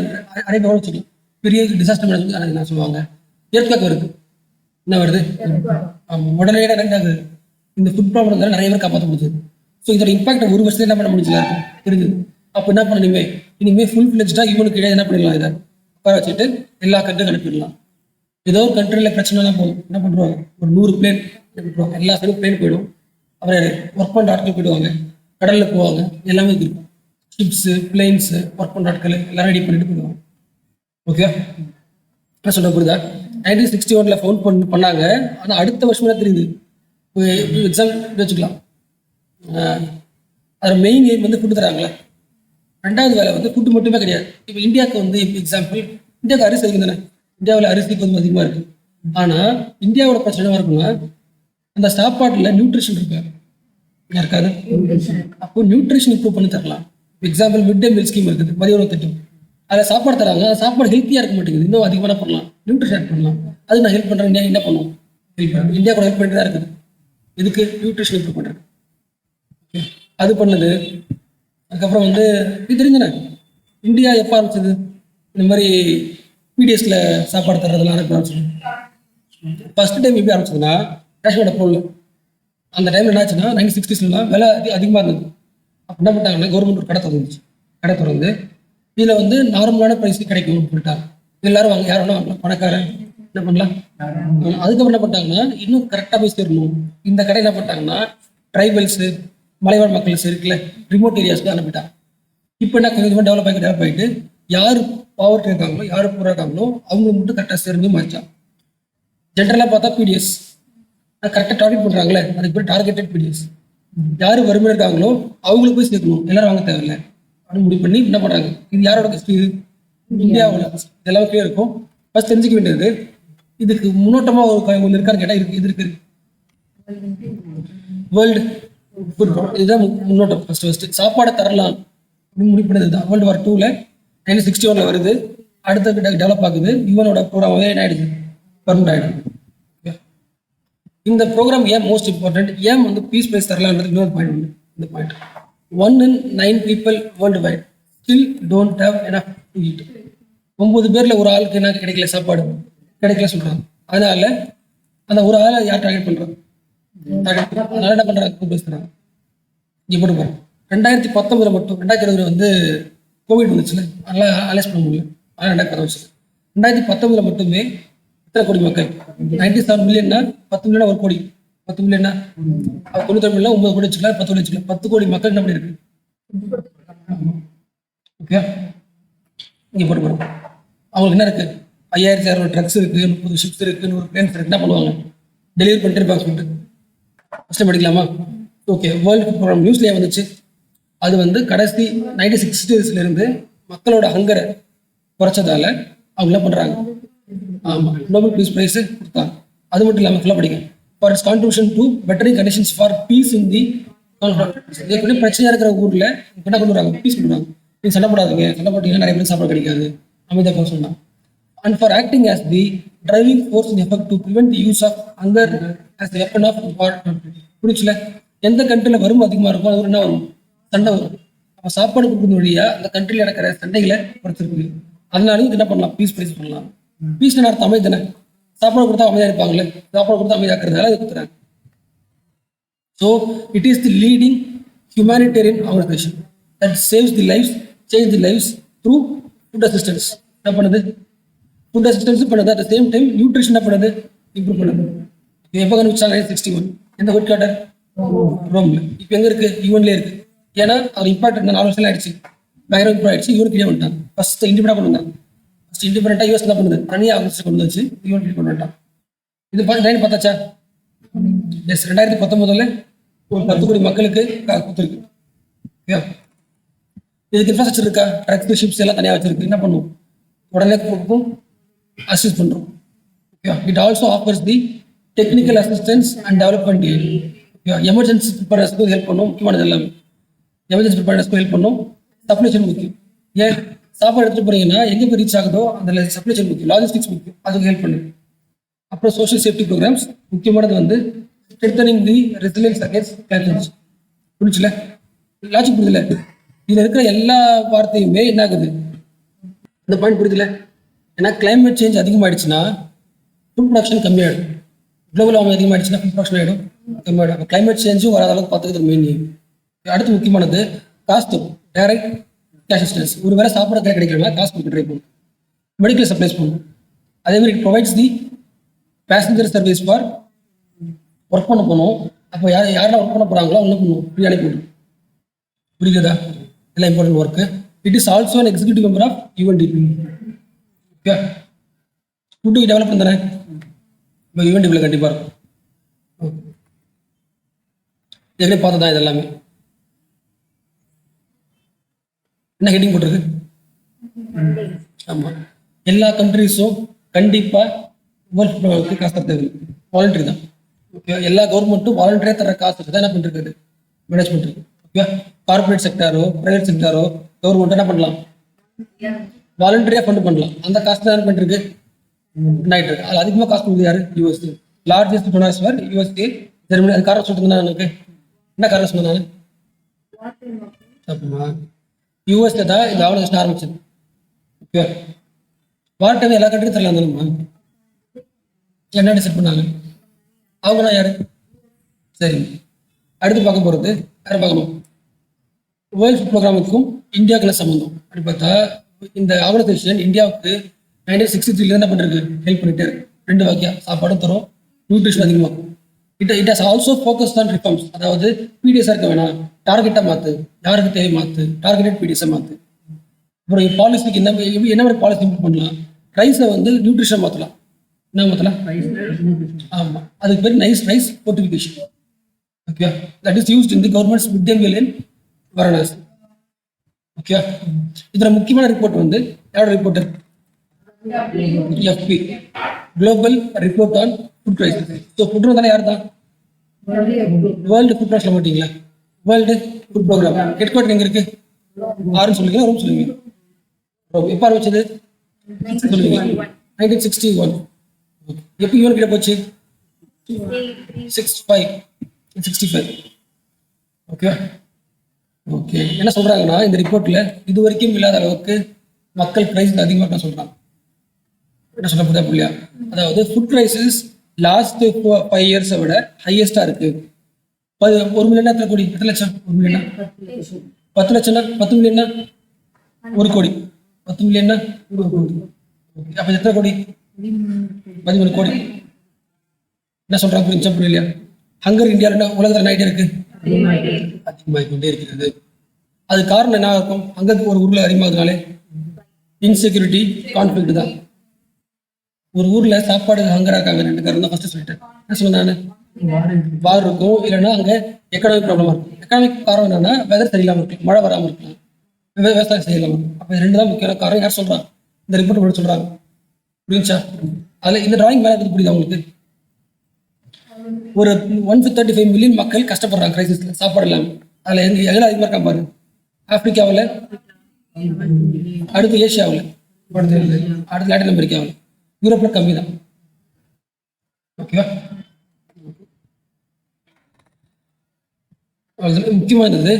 S1: அரேபியாவோட வச்சுக்கலாம் பெரிய டிசாஸ்டர் மேனேஜ்மெண்ட் என்ன சொல்லுவாங்க, ஏற்காக்கு வருது. என்ன வருது? உடனே ரெண்டாவது இந்த ஃபுட் ப்ராப்ளம் நிறைய பேர் காப்பாற்ற முடிஞ்சது. ஸோ இதோட இம்பாக்ட் ஒரு வருஷத்துல என்ன பண்ண முடிஞ்சல இருக்குது. அப்போ என்ன பண்ண இனிமே ஃபுல் ஃபிளெஜ்டா இவனுக்கு இடையே என்ன பண்ணிடலாம், இதை உட்கார வச்சுட்டு எல்லா கண்ட்ரியும் அனுப்பிடலாம். ஏதோ ஒரு கண்ட்ரியில் பிரச்சனைலாம் போதும், என்ன பண்ணுவாங்க, ஒரு 100 பிளேன் அனுப்பிடுவாங்க. எல்லா சைடும் பிளேன் போயிடும். அப்புறம் ஒர்க் பண்ணுற ஆட்கள் போயிடுவாங்க, கடலில் போவாங்க, எல்லாமே இருக்கும். ஷிப்ஸு, பிளேன்ஸு, ஒர்க் பண்ணுற ஆட்கள் எல்லாம் ரெடி பண்ணிட்டு போயிடுவாங்க. ஓகே, என்ன சொல்ல புரியுதா? 1961ல ஃபவுண்ட் பண்ணாங்க. ஆனால் அடுத்த வருஷம் தான் தெரியுது. எக்ஸாம்பிள் வச்சுக்கலாம், அதில் மெயின் எய்ம் வந்து ஃபுட்டு தராங்களே. ரெண்டாவது வேலை வந்து ஃபுட்டு மட்டுமே கிடையாது. இப்போ இந்தியாவுக்கு வந்து எக்ஸாம்பிள், இந்தியாவுக்கு அரிசி அதிகம் தானே, இந்தியாவில் அரிசிக்கு வந்து அதிகமாக இருக்குது. ஆனால் இந்தியாவோட பிரச்சனை இருக்குன்னா அந்த சாப்பாட்டில் நியூட்ரிஷன் இருக்காது. அப்போ நியூட்ரிஷன் இம்ப்ரூவ் பண்ணி தரலாம். Example mid day meal scheme இருக்குது, மதிய உணவு திட்டம். அதில் சாப்பாடு தராங்க, அந்த சாப்பாடு ஹெல்த்தியாக இருக்க மாட்டேங்குது. இன்னும் அதிகமாக பண்ணலாம், நியூட்ரிஷன் ஆட் பண்ணலாம். அது நான் ஹெல்ப் பண்ணுறேன். இந்தியா என்ன பண்ணுவோம், ஹெல்ப் பண்ணுறேன். இந்தியா கூட ஹெல்ப் பண்ணிட்டு தான் இருக்குது. இதுக்கு நியூட்ரிஷன் இம்ப்ரூவ் பண்ணுறேன். அது பண்ணது. அதுக்கப்புறம் வந்து இது தெரிஞ்சுனே இந்தியா எப்போ ஆரம்பிச்சது இந்த மாதிரி பிடிஎஸ்ல சாப்பாடு தர்றதெல்லாம் ஆரம்பிச்சது. ஃபர்ஸ்ட் டைம் எப்படி ஆரம்பிச்சதுன்னா ரேஷன் கடை போடல. அந்த டைம்ல என்னாச்சுன்னா 1960ஸ்லாம் விலை அதிகமாக இருந்தது. அப்போ என்ன பண்ணிட்டாங்கன்னா கவர்மெண்ட் ஒரு கடை திறந்து இதில் வந்து நார்மலான ப்ரைஸ் கிடைக்கும்னு சொல்லிட்டாங்க. எல்லாரும் வாங்க, யாரும் வாங்கலாம், பணக்காரன் என்ன பண்ணலாம். அதுக்கப்புறம் என்ன பண்ணிட்டாங்கன்னா இன்னும் கரெக்டாக போய் சேரணும். இந்த கடை என்ன பண்ணிட்டாங்கன்னா ட்ரைபல்ஸு, மலைவாழ் மக்கள் இருக்குல்ல, ரிமோட் ஏரியாஸ்க்கு அனுப்பிட்டாங்க. இப்போ என்ன கொஞ்சம் டெவலப் ஆகிட்டு யார் பவர்ட்டி இருக்காங்களோ, யார் பூரா இருக்காங்களோ அவங்களுக்கு மட்டும் கரெக்டாக சேர்ந்து மாறிச்சாங்க. ஜென்ரலாக பார்த்தா பிடிஎஸ் கரெக்டாக டார்கெட் பண்ணுறாங்களே, அதுக்கு பேர் டார்கெட்டட் பிடிஎஸ். யார் வறுமை இருக்காங்களோ அவங்களுக்கு போய் சேர்க்கணும், எல்லாரும் வாங்க தேவையில்லை அப்படின்னு முடிவு பண்ணி என்ன பண்ணுறாங்க. இது யாரோட கஷ்டம்? இது இந்தியாவோட கஷ்டம். இதெல்லாம் பேர் இருக்கும். ஃபர்ஸ்ட் தெரிஞ்சுக்க வேண்டியது, இதுக்கு முன்னோட்டமாக ஒன்று இருக்கான்னு கேட்டால் இது இருக்கு வேர்ல்டு ஃபுட் ப்ராப்ளம். இதுதான் முன்னோட்டம். ஃபர்ஸ்ட் சாப்பாடை தரலாம் அப்படின்னு முடிவு பண்ணது தான். வேர்ல்டு வார் 2ல 1961ல வருது. அடுத்த டெவலப் ஆகுது. யுவனோட ப்ரோக்ராமாவே என்ன ஆயிடுது, பர்மனெண்ட் ஆகிடுது. இந்த ப்ரோக்ராம் ஏன் மோஸ்ட் இம்பார்ட்டன்ட், ஏன் வந்து பீஸ் ப்ரைஸ் தரலான்றது இன்னொரு பாயிண்ட் உண்டு. இந்த point 1 in 9 people worldwide still don't have enough to eat. 9 பேர்ல ஒரு ஆளுக்கு என்ன கிடைக்கல, சாப்பாடு கிடைக்கல சொல்றாங்க. அதனால அந்த ஒரு ஆளை யார் டார்கெட் பண்றாங்க, அதனால என்ன பண்றாங்க, பேசுறாங்க. இங்க போட்டு பாருங்க, 2019 மட்டும் 2020 வந்து கோவிட் வந்துச்சுல, அதெல்லாம் அனலைஸ் பண்ண முடியல. அதனால 2019 மட்டுமே எத்தனை கோடி மக்கள், 97 மில்லியன்னா 10 மில்லியனா ஒரு கோடி, 10 மில்லியனா 97 மில்லியனா 9 கோடி வச்சுக்கலாம், 10 கோடி வச்சுக்கலாம். 10 கோடி மக்கள் என்ன பண்ணி இருக்கு. ஓகே, இங்க போட்டு பாருங்க, அவங்களுக்கு என்ன இருக்கு, 5600 ட்ரக்ஸ் இருக்கு, 30 ஷிப்ஸ் இருக்கு, 100 பிளேன்ஸ் இருக்கு. என்ன பண்ணுவாங்க, டெலிவரி பண்ணிட்டு இருப்பாங்க சொல்லிட்டு ஃபர்ஸ்ட் படிக்கலாமா. ஓகே, வேர்ல்டு ஃபுட் ப்ரோக்ராம் நியூஸ்லேயே வந்துச்சு. அது வந்து கடைசி 1960ஸ்ல இருந்து மக்களோட ஹங்கரை குறைச்சதால அவங்க என்ன பண்றாங்க, ஆமாம், நோபல் பீஸ் பிரைஸ் கொடுத்தாங்க. அது மட்டும் இல்லாமல் ஃபுல்லாக படிங்க. For its contribution to bettering conditions for peace in the ஏற்கனவே பிரச்சனையாக இருக்கிற ஊரில் என்ன கொண்டு வராங்க, பீஸ் கொண்டு வராங்க. நீங்கள் சண்டை போடாதீங்க, சண்டை போட்டீங்கன்னா நிறைய பேர் சாப்பாடு கிடைக்காது, அமைதியாக சொன்னாங்க. And for acting as the driving force in effect to prevent the use of hunger as the weapon of war. புரிச்சுல, எந்த கண்ட்ரியில் வரும் அதிகமாக இருக்கும், அது என்ன வரும், சண்டை வரும். அப்போ சாப்பாடு கொடுக்குற வழியாக அந்த கண்ட்ரியில் நடக்கிற சண்டைகளை குறைச்சிருக்கு. அதனாலையும் என்ன பண்ணலாம், பீஸ் பிரைஸ் பண்ணலாம். பீஸ்னா அர்த்தம் அமைதி தானே. சாப்பாடு கொடுத்தா அமைதியாக இருப்பாங்களே, சாப்பாடு கொடுத்தா அமைதியாக இருக்கிறதால அது கொடுத்துறாங்க. So it is the leading humanitarian organisation that saves the lifes, change the lifes through food assistance. என்ன பண்ணுது? ஃபுட் அசிஸ்டன்ஸ் பண்ணுது. At the same time nutrition என்ன பண்ணுது? இம்ப்ரூவ் பண்ணுது. எப்போ கண்டுபிடிச்சாங்க? 1961. எந்த ஹெட் குவார்ட்டர்? ரோம்ல. இப்போ எங்க இருக்கு? யூஎன்லேயே இருக்கு. ஏன்னா அவர் இம்பார்ட்டன்ட் 4 வருஷம் ஆயிடுச்சு, பயங்கர இம்ப்ரூவ் ஆயிடுச்சு. யூஎன் கிட்டே வந்துட்டான். ஃபர்ஸ்ட் இண்டிபெண்டா கொண்டு வந்தாங்க. ஃபர்ஸ்ட் இண்டிபெண்டா யூஎஸ் தான் பண்ணுது, தனியாக ஆர்கனைசேஷன் கொண்டு வந்துச்சு, யூஎன் கிட்ட கொண்டு வந்துட்டான். இது லைன் பார்த்தாச்சா? எஸ். 2019 ஒரு 10 கோடி மக்களுக்கு கொடுத்துருக்கு. இதுக்கு இன்ஃப்ராஸ்ட்ரக்சர் இருக்கா? ட்ரக்ஸ், ஷிப்ஸ் எல்லாம் தனியாக வச்சிருக்கு. என்ன பண்ணுவோம்? உடனே கொடுப்போம், அசிஸ்ட் பண்றோம். It also offers the technical assistance and development. Emergency ப்ரிப்பேர்னஸ்க்கு ஹெல்ப் பண்ணும். முக்கியமானது எல்லாமே எமர்ஜென்சி ப்ரிப்பேர்னஸ்க்கு ஹெல்ப் பண்ணும். சப்ளை செயின் முக்கியம். ஏன் சாப்பாடு எடுத்துட்டு போறீங்கன்னா எங்கே போய் ரீச் ஆகுதோ அந்த சப்ளை செயின் முக்கியம், லாஜிஸ்டிக்ஸ் முக்கியம், அதுக்கு ஹெல்ப் பண்ணுது. அப்புறம் சோஷியல் சேஃப்டி ப்ரோக்ராம்ஸ் முக்கியமானது வந்து strengthening the resilience against climate change. புரிச்சுல? லாஜிக் புரியுதுல? இதுல இருக்கிற எல்லா வார்த்தையுமே என்ன ஆகுது? இந்த பாயிண்ட் புரியுதுல? ஏன்னா கிளைமேட் சேஞ்ச் அதிகமாகிடுச்சுன்னா ஃபுட் ப்ரொடக்ஷன் கம்மியாயிடும். குளோபல் வார்மிங் அதிகமாகிடுச்சுன்னா ஃபுட் ப்ரொடக்ஷன் ஆகிடும், கம்மியாயிடும். அப்போ கிளைமேட் சேஞ்சும் வராத அளவுக்கு பார்த்துக்கிறது மெயின். அடுத்து முக்கியமானது காஸ்ட், டைரக்ட் கேஷ் அசிஸ்டன்ஸ். ஒரு வேளை சாப்பிட கிடைக்கலன்னா காசு கொடுத்து ட்ரை பண்ணும். மெடிக்கல் சப்ளைஸ் பண்ணும். அதே மாதிரி it provides the passenger service for work பண்ண போகணும். அப்போ யாரெல்லாம் ஒர்க் பண்ண போகிறாங்களோ அவங்க பண்ணுவோம், ஃப்ரீ அனுப்பி விடும். புரியுதா? எல்லாம் important work. It is also an executive member of UNDP. Okay, food develop பண்ணுறேன் இப்போ யூஎன்டிபியில் கண்டிப்பாக இருக்கும். ஏற்கனவே பார்த்தா இது எல்லாமே. என்ன ஹெட்டிங் போட்டிருக்கு? ஆமாம், எல்லா கண்ட்ரிஸும் கண்டிப்பாக வேர்ல்ட் ப்ரோக்ராமுக்கு காசு தருது. வாலண்டரி தான். ஓகே, எல்லா கவர்மெண்ட்டும் வாலண்டரியாக தர காசு தான் என்ன பண்ணிருக்குது? மேனேஜ் பண்ணிருக்கு. ஓகே, கார்பரேட் செக்டாரோ பிரைவேட் செக்டாரோ கவர்மெண்ட் என்ன பண்ணலாம்? வாலண்டரியாக ஃபண்ட் பண்ணலாம். அந்த காசு தான் என்ன பண்ணிருக்கு? நைட் இருக்கு. அது அதிகமாக காசு கொடுக்குது யாரு? USA. Largest donors for USA Germany. அது காரணம் சொல்லிட்டு இருந்தேன் எனக்கு. என்ன காரணம் சொன்னேன் நான்? தப்புமா? யூஎஸ்ல தான் இந்த ஆர்கனைசேஷன் ஆரம்பிச்சது. ஓகே, வார் டைம் எல்லா கண்ட்ரியும் தரலாம் தானேம்மா. என்ன டிசைட் பண்ணாங்க? அவங்களாம் யாரு? சரி, அடுத்து பார்க்க போகிறது யாரை பார்க்கணும்? வேர்ல்ட் ஃபுட் ப்ரோக்ராமுக்கும் இந்தியாவுக்குள்ள சம்மந்தம். அப்படி பார்த்தா இந்த ஆர்கனைசேஷன் இந்தியாவுக்கு 1963 என்ன பண்ணிருக்கு? ஹெல்ப் பண்ணிட்டு இருக்கு. 2 வகையா சாப்பாடும் தரும், நியூட்ரிஷன் அதிகமாகும். It has also focused on reforms. அதாவது பிடிஎஸ்ஸாக இருக்க வேணாம், டார்கெட்டாக மாற்று, யாருக்கு தேவை மாற்று, டார்கெட்டட் பிடிஎஸ்ஸை மாற்று. அப்புறம் பாலிசிக்கு என்ன மாதிரி பாலிசி இம்ப்ளிமெண்ட் பண்ணலாம்? ரைஸை வந்து நியூட்ரிஷன் மாற்றலாம். என்ன மாற்றலாம்? ஆமாம், அதுக்கு பேர் rice fortification. Okay, that is used in the government's mid day meal in Varanasi. Okay, இதில் முக்கியமான ரிப்போர்ட் வந்து யாரோட report? FP, global report on food crisis. So food வந்தாலும் யார் தான்? வேர்ல்டு ஃபுட் ப்ரோக்ராம் மாட்டீங்களா? World food programme head quarter எங்கே இருக்கு? ஆறுன்னு சொல்லுவீங்களா, ரூம் சொல்லுவீங்க? எப்போ ஆரம்பிச்சது? சொல்லுவீங்க 1961. எப்போ யூஎன் கிட்ட போச்சு? 65. ஓகே ஓகே, என்ன சொல்றாங்கன்னா இந்த ரிப்போர்ட்ல இது வரைக்கும் இல்லாத அளவுக்கு மக்கள் பிரைஸ் அதிகமாக தான் சொல்றாங்க. என்ன சொல்ல புரியா புள்ளியா? அதாவது ஃபுட் கிரைசிஸ் லாஸ்ட் 5 இயர்ஸை விட ஹையஸ்டா இருக்கு. 1 மில்லியன் எத்தனை கோடி? 10 லட்சம். 1 மில்லியன் 10 லட்சம்னா 10 மில்லியன்னா 1 கோடி. 10 மில்லியன்னா 1 கோடி. அப்ப எத்தனை கோடி? 13 கோடி. என்ன சொல்றாங்க புரிஞ்சா புரியலையா? ஹங்கர் இந்தியாவில் உலகத்தில் நைட்டே இருக்கு, அதிகமாகி கொண்டே இருக்கிறது. அது காரணம் என்ன இருக்கும்? ஹங்கருக்கு ஒரு ஊர்ல அதிகமாகனாலே இன்செக்யூரிட்டி, கான்ஃபிளிக்ட் தான். ஒரு ஊர்ல சாப்பாடு ஹங்கரா இருக்காங்க 2 காரணம் தான் ஃபர்ஸ்ட் சொல்லிட்டேன். என்ன சொன்னேன் நான்? வார் இருக்கும், இல்லைன்னா அங்க எக்கனாமிக் ப்ராப்ளமா இருக்கும். எக்கனாமிக் காரணம் என்னன்னா வெதர் சரியில்லாம இருக்கலாம், மழை வராமல் இருக்கலாம், விவசாயம் செய்யலாம இருக்கும். அப்ப 2 தான் முக்கியமான காரணம். யார் சொல்றாங்க? இந்த ரிப்போர்ட் கூட சொல்றாங்க. புரியுச்சா? அதுல இந்த டிராயிங் மேல இருக்கு, புரியுதா உங்களுக்கு? ஒரு 135 மில்லியன் மக்கள் கஷ்டப்படுறாங்க கிரைசிஸ்ல, சாப்பாடு இல்லாம. அதுல எல்லாம் அதிகமா இருக்கா பாருங்க. ஆப்பிரிக்காவில், அடுத்து ஏசியாவில், அடுத்து லாட்டின் அமெரிக்காவில், யூரோப்ல கம்மி தான். ஓகேவா? முக்கியமானது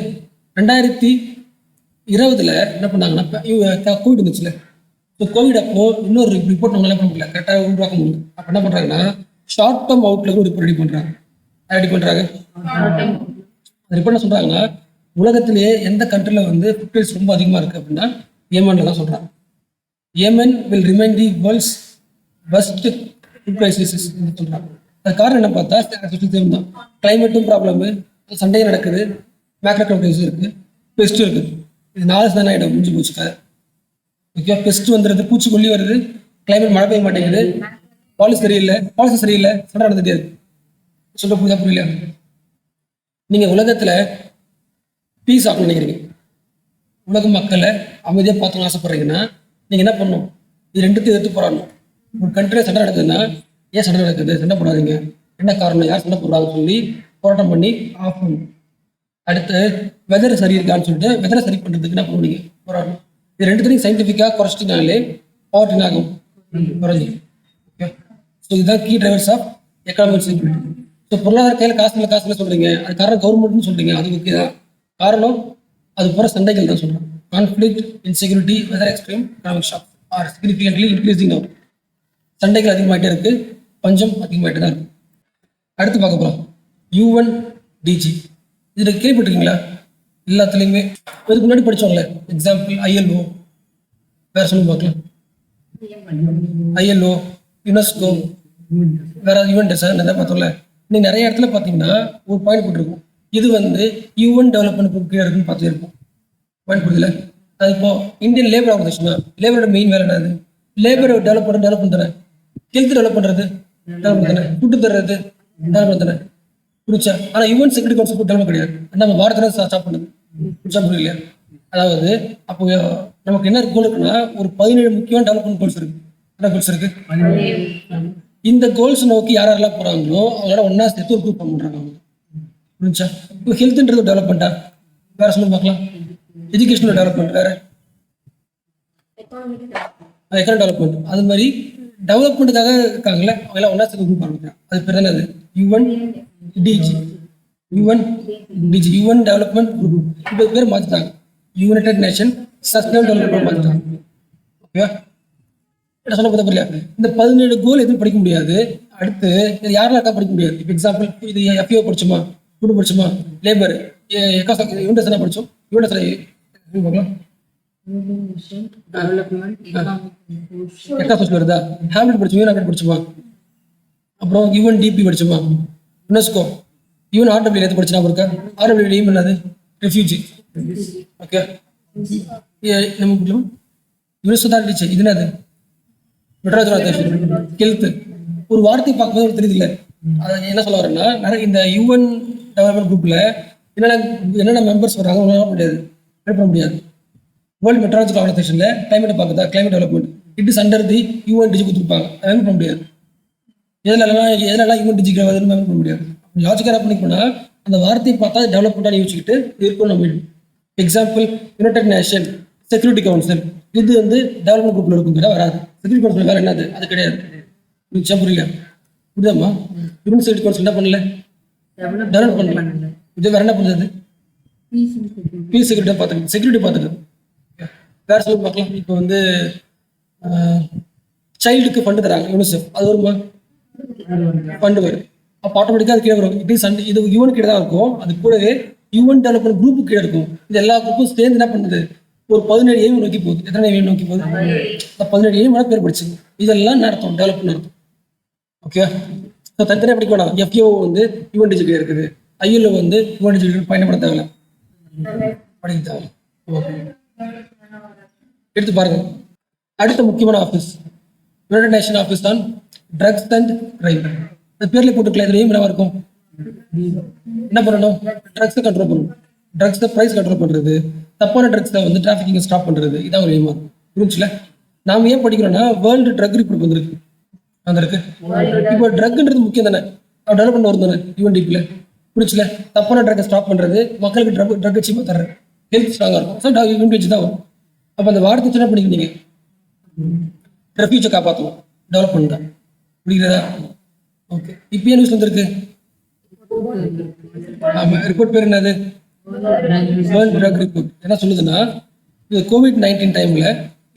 S1: 2020 என்ன பண்ணாங்கன்னா கோவிட் இருந்துச்சுல, ஸோ கோவிட் அப்போ இன்னொரு ரிப்போர்ட் நம்மளால பண்ண முடியல, கரெக்டாக உருவாக்க முடியல. அப்போ என்ன பண்ணுறாங்கன்னா ஷார்ட் டேர்ம் அவுட்லுக்கு ஒரு ரிப்போர்ட் ரெடி பண்ணுறாங்க. ரெடி பண்ணுறாங்க ரிப்போர்ட் என்ன சொல்கிறாங்கன்னா, உலகத்திலேயே எந்த கண்ட்ரியில் வந்து ஃபுட் ரைஸ் ரொம்ப அதிகமாக இருக்குது அப்படின்னா ஏமனில் தான் சொல்கிறாங்க. Yemen will remain the world's best food rice சொல்கிறாங்க. அது காரணம் என்ன பார்த்தா சேம் தான். கிளைமேட்டும் ப்ராப்ளமு, சண்டையும் நடக்குது, மேக்ரோ எக்கனாமிக்ஸ் இருக்குது, பெஸ்ட்டும் இருக்குது. இது 4 தானே ஆகிடும், முடிஞ்சு போச்சுக்காது. ஓகே, பெஸ்ட் வந்துடுது, பூச்சிக்கொல்லி வருது, கிளைமேட் மழை பெய்ய மாட்டேங்குது, பாலிசி சரியில்லை, சண்டை நடந்துட்டே இருக்கு. சொல்ல புரியுதா புரியல? நீங்கள் உலகத்தில் பீஸ் ஆகணும்னு நினைக்கிறீங்க, உலக மக்களை அமைதியாக பார்த்துன்னு ஆசைப்படுறீங்கன்னா நீங்கள் என்ன பண்ணணும்? இது ரெண்டுத்தையும் எதிர்த்து போராடணும். ஒரு கண்ட்ரியில் சண்டை நடக்குதுன்னா ஏன் சண்டை நடக்குது, சண்டை போடாதீங்க, என்ன காரணம், யார் சண்டை போடுறாங்கன்னு சொல்லி போராட்டம் பண்ணி ஆஃப் பண்ணணும். அடுத்து வெதர் சரி இருக்கான்னு சொல்லிட்டு வெதரை சரி பண்ணுறதுக்கு என்ன பண்ணுவீங்க? போராடணும். இது ரெண்டுத்தையும் சயின்டிஃபிக்காக குறைச்சிட்டினாலே பவர்ட்டி ஆகும், குறைஞ்சி. ஓகே, ஸோ இதுதான் key drivers of economic security. So பொருளாதார கையில் காசு இல்லை சொல்கிறீங்க, அது காரணம் கவர்மெண்ட்னு சொல்கிறீங்க, அது ஓகே தான். காரணம் அது போகிற சண்டைகள் தான் சொல்கிறேன். Conflict, insecurity, weather extreme, economic shock are significantly increasing ஆகும். சண்டைகள் அதிகமாகிட்டே இருக்குது, பஞ்சம் அதிகமாகிட்டே தான் இருக்குது. அடுத்து பார்க்க போகலாம் UNDG. இதில் கேள்விப்பட்டிருக்கீங்களா? எல்லாத்துலேயுமே இதுக்கு முன்னாடி படித்தோம்ல, எக்ஸாம்பிள் ILO, வேறு சொல்லி பார்க்கலாம். ILO, யுனெஸ்கோ, வேற யூஎன்டெஸ் நிறைய பார்த்தோம்ல. நீங்கள் நிறைய இடத்துல பார்த்தீங்கன்னா ஒரு பாயிண்ட் போட்டிருக்கும், இது வந்து UN டெவலப்மெண்ட் குரூப் கீழே இருக்குன்னு பார்த்துருப்போம். பாயிண்ட் புரியல? அது இப்போ இந்தியன் லேபர் ஆர்கனைசேஷனா, லேபரோட மெயின் வேலை என்னது? லேபரை டெவலப் பண்ணுறது, ஹெல்த் டெவலப் பண்ணுறது டெவலப் தானே, ஃபுட்டு தர்றது டெவலப் தானே, புரிச்சா? ஆனால் UN security council food develop கிடையாது, நம்ம பாரத்தில் ஸ்டாப் பண்ணுது. புரிச்சா புரியலையா? அதாவது அப்போ நமக்கு என்ன கோல் இருக்குன்னா, ஒரு 17 முக்கியமான டெவலப்மெண்ட் கோல்ஸ் இருக்கு. என்ன கோல்ஸ் இருக்கு? இந்த கோல்ஸ் நோக்கி யாரெல்லாம் போறாங்களோ அவங்களோட ஒன்னா சேர்த்து ஒரு குரூப் பண்ணுறாங்க. புரிஞ்சா? இப்போ ஹெல்த்ன்றது டெவலப்மெண்ட்டா? வேற சொல்லுங்க பார்க்கலாம். எஜுகேஷனல் டெவலப்மெண்ட் வேற, எக்கனாமிக் டெவலப்மெண்ட். அது மாதிரி டெவலப்மெண்ட்டுக்காக இருக்காங்கல்ல, அவங்க எல்லாம் ஒன்னா சேர்த்து குரூப் பண்ணுறாங்க. அது பேர் தானே அது UNDG. UN development group. இப்போ பேர் மாற்றிட்டாங்க, யுனைடெட் நேஷன் சஸ்டைனபிள் டெவலப்மெண்ட் மாற்றிட்டாங்க. ஓகேவா? என்ன சொல்ல பார்த்தா புரியல? இந்த 17 கோல் எதுவும் படிக்க முடியாது. அடுத்து இது யாரெல்லாம் படிக்க முடியாது? இப்போ எக்ஸாம்பிள், இது FAO படிச்சோமா, ஃபுட் படிச்சோமா, லேபர், யூனிடெஸ் என்ன படித்தோம்? யூனிடெஸ் எக்காசோஸ் வருதா? ஹேபிட் படிச்சோம், யூனிட் படிச்சோமா? அப்புறம் UNDP படிச்சோமா? யுனெஸ்கோ, UNRW எது படிச்சா இருக்கா? RW என்னது? ரெஃப்யூஜி. ஓகே, நம்ம யுனெஸ்கோ தான் இருந்துச்சு. இது என்னது? ஹெல்த். ஒரு வார்த்தை பார்க்கும்போது ஒரு தெரியுது இல்லை, அதை என்ன சொல்ல வரேன்னா, நிறைய இந்த UN டெவலப்மெண்ட் குரூப்ல என்னென்ன மெம்பர்ஸ் வராங்க முடியாது, பண்ண முடியாது. வேர்ல்டு மெட்ராலஜிக்கல் ஆர்கனைசேஷன்ல கிளைமேட் பார்க்குதா, climate development, it is under the UNDG கொடுத்துருப்பாங்க, அதை பண்ண முடியாது. எதெல்லாம் UNDG பண்ண முடியாது. லாஜிக்காக பண்ணிக்கணும்னா அந்த வார்த்தையை பார்த்தா டெவலப்மெண்ட்டாக யோசிச்சுக்கிட்டு இருக்கும் நம்ம. Example, United nation security council, இது வந்து டெவலப்மெண்ட் குரூப்ல இருக்கும், வராது. செக்யூரிட்டி கவுன்சில் வேற என்னது? அது கிடையாது. புரியல? புரியுதாம்மா? UN செக்யூரிட்டி கவுன்சில் என்ன பண்ணல, டெவலப் பண்ணல. இது வேற என்ன பண்ணுறது? பீஸ் செக்யூரிட்டி பார்த்துக்கணும், செக்யூரிட்டி பார்த்துக்கணும். வேற சொல்லி பார்க்கலாம். இப்போ வந்து சைல்டுக்கு ஃபண்டு தராங்க, யூனிசெஃப், அது வருமா? ஃபண்டு வரும். அப்போ ஆட்டோமேட்டிக்காக அது கீழே வரும். இது UN கீழே தான் இருக்கும். அது கூடவே UN டெவலப்மெண்ட் குரூப்பு கீழே இருக்கும். இது எல்லா குரூப்பும் சேர்ந்து என்ன பண்ணுது, ஒரு 17 எய்ம் நோக்கி போகுது. எத்தனை எய்ம் நோக்கி போகுது? 17 எய்ம் பேர் படிச்சுங்க. இதெல்லாம் நடத்தும், டெவலப்மெண்ட் நடத்தும். ஓகே, ஸோ தனித்தனியாக படிக்க வேணாம். FAO வந்து UNDG கீழே இருக்குது, ILO வந்து UNDG பயணப்பட தேவையில்ல, படிக்க தேவையில்ல. ஓகே, எடுத்து பாருங்க. அடுத்த முக்கியமான office united nation office on drugs and crime. அந்த பேர்ல போட்டுக்கலாம். இதுல என்னவா இருக்கும்? என்ன பண்ணணும்? ட்ரக்ஸை கண்ட்ரோல் பண்ணணும். ட்ரக்ஸை ப்ரைஸ் கண்ட்ரோல் பண்றது, தப்பான ட்ரக்ஸை வந்து டிராஃபிக்கிங் ஸ்டாப் பண்றது, இதான் ஒரு எய்மா இருக்கும். புரிஞ்சுல? நாம ஏன் படிக்கிறோம்னா வேர்ல்டு ட்ரக் ரிப்போர்ட் வந்திருக்கு, வந்திருக்கு. இப்போ ட்ரக்ன்றது முக்கியம் தானே, டெவலப்மெண்ட் வரும் தானே UNDPல. புரிச்சுல? தப்பான ட்ரக்கை ஸ்டாப் பண்றது, மக்களுக்கு ட்ரக் வச்சு தர்றது, ஹெல்த் ஸ்ட்ராங்கா இருக்கும். ஸோ UNDP தான் வரும். அப்போ அந்த வார்த்தை என்ன பண்ணிக்கிறீங்க? ரெஃப்யூஜை காப்பாற்றணும், டெவலப்மெண்ட் தான். புரியுறதா? ஓகே, இப்போ ஏன் நியூஸ் வந்திருக்கு? ஆமா, ரிப்போர்ட் பேர் என்னது? World drug report. என்ன சொல்லுதுன்னா, இது COVID-19 டைம்ல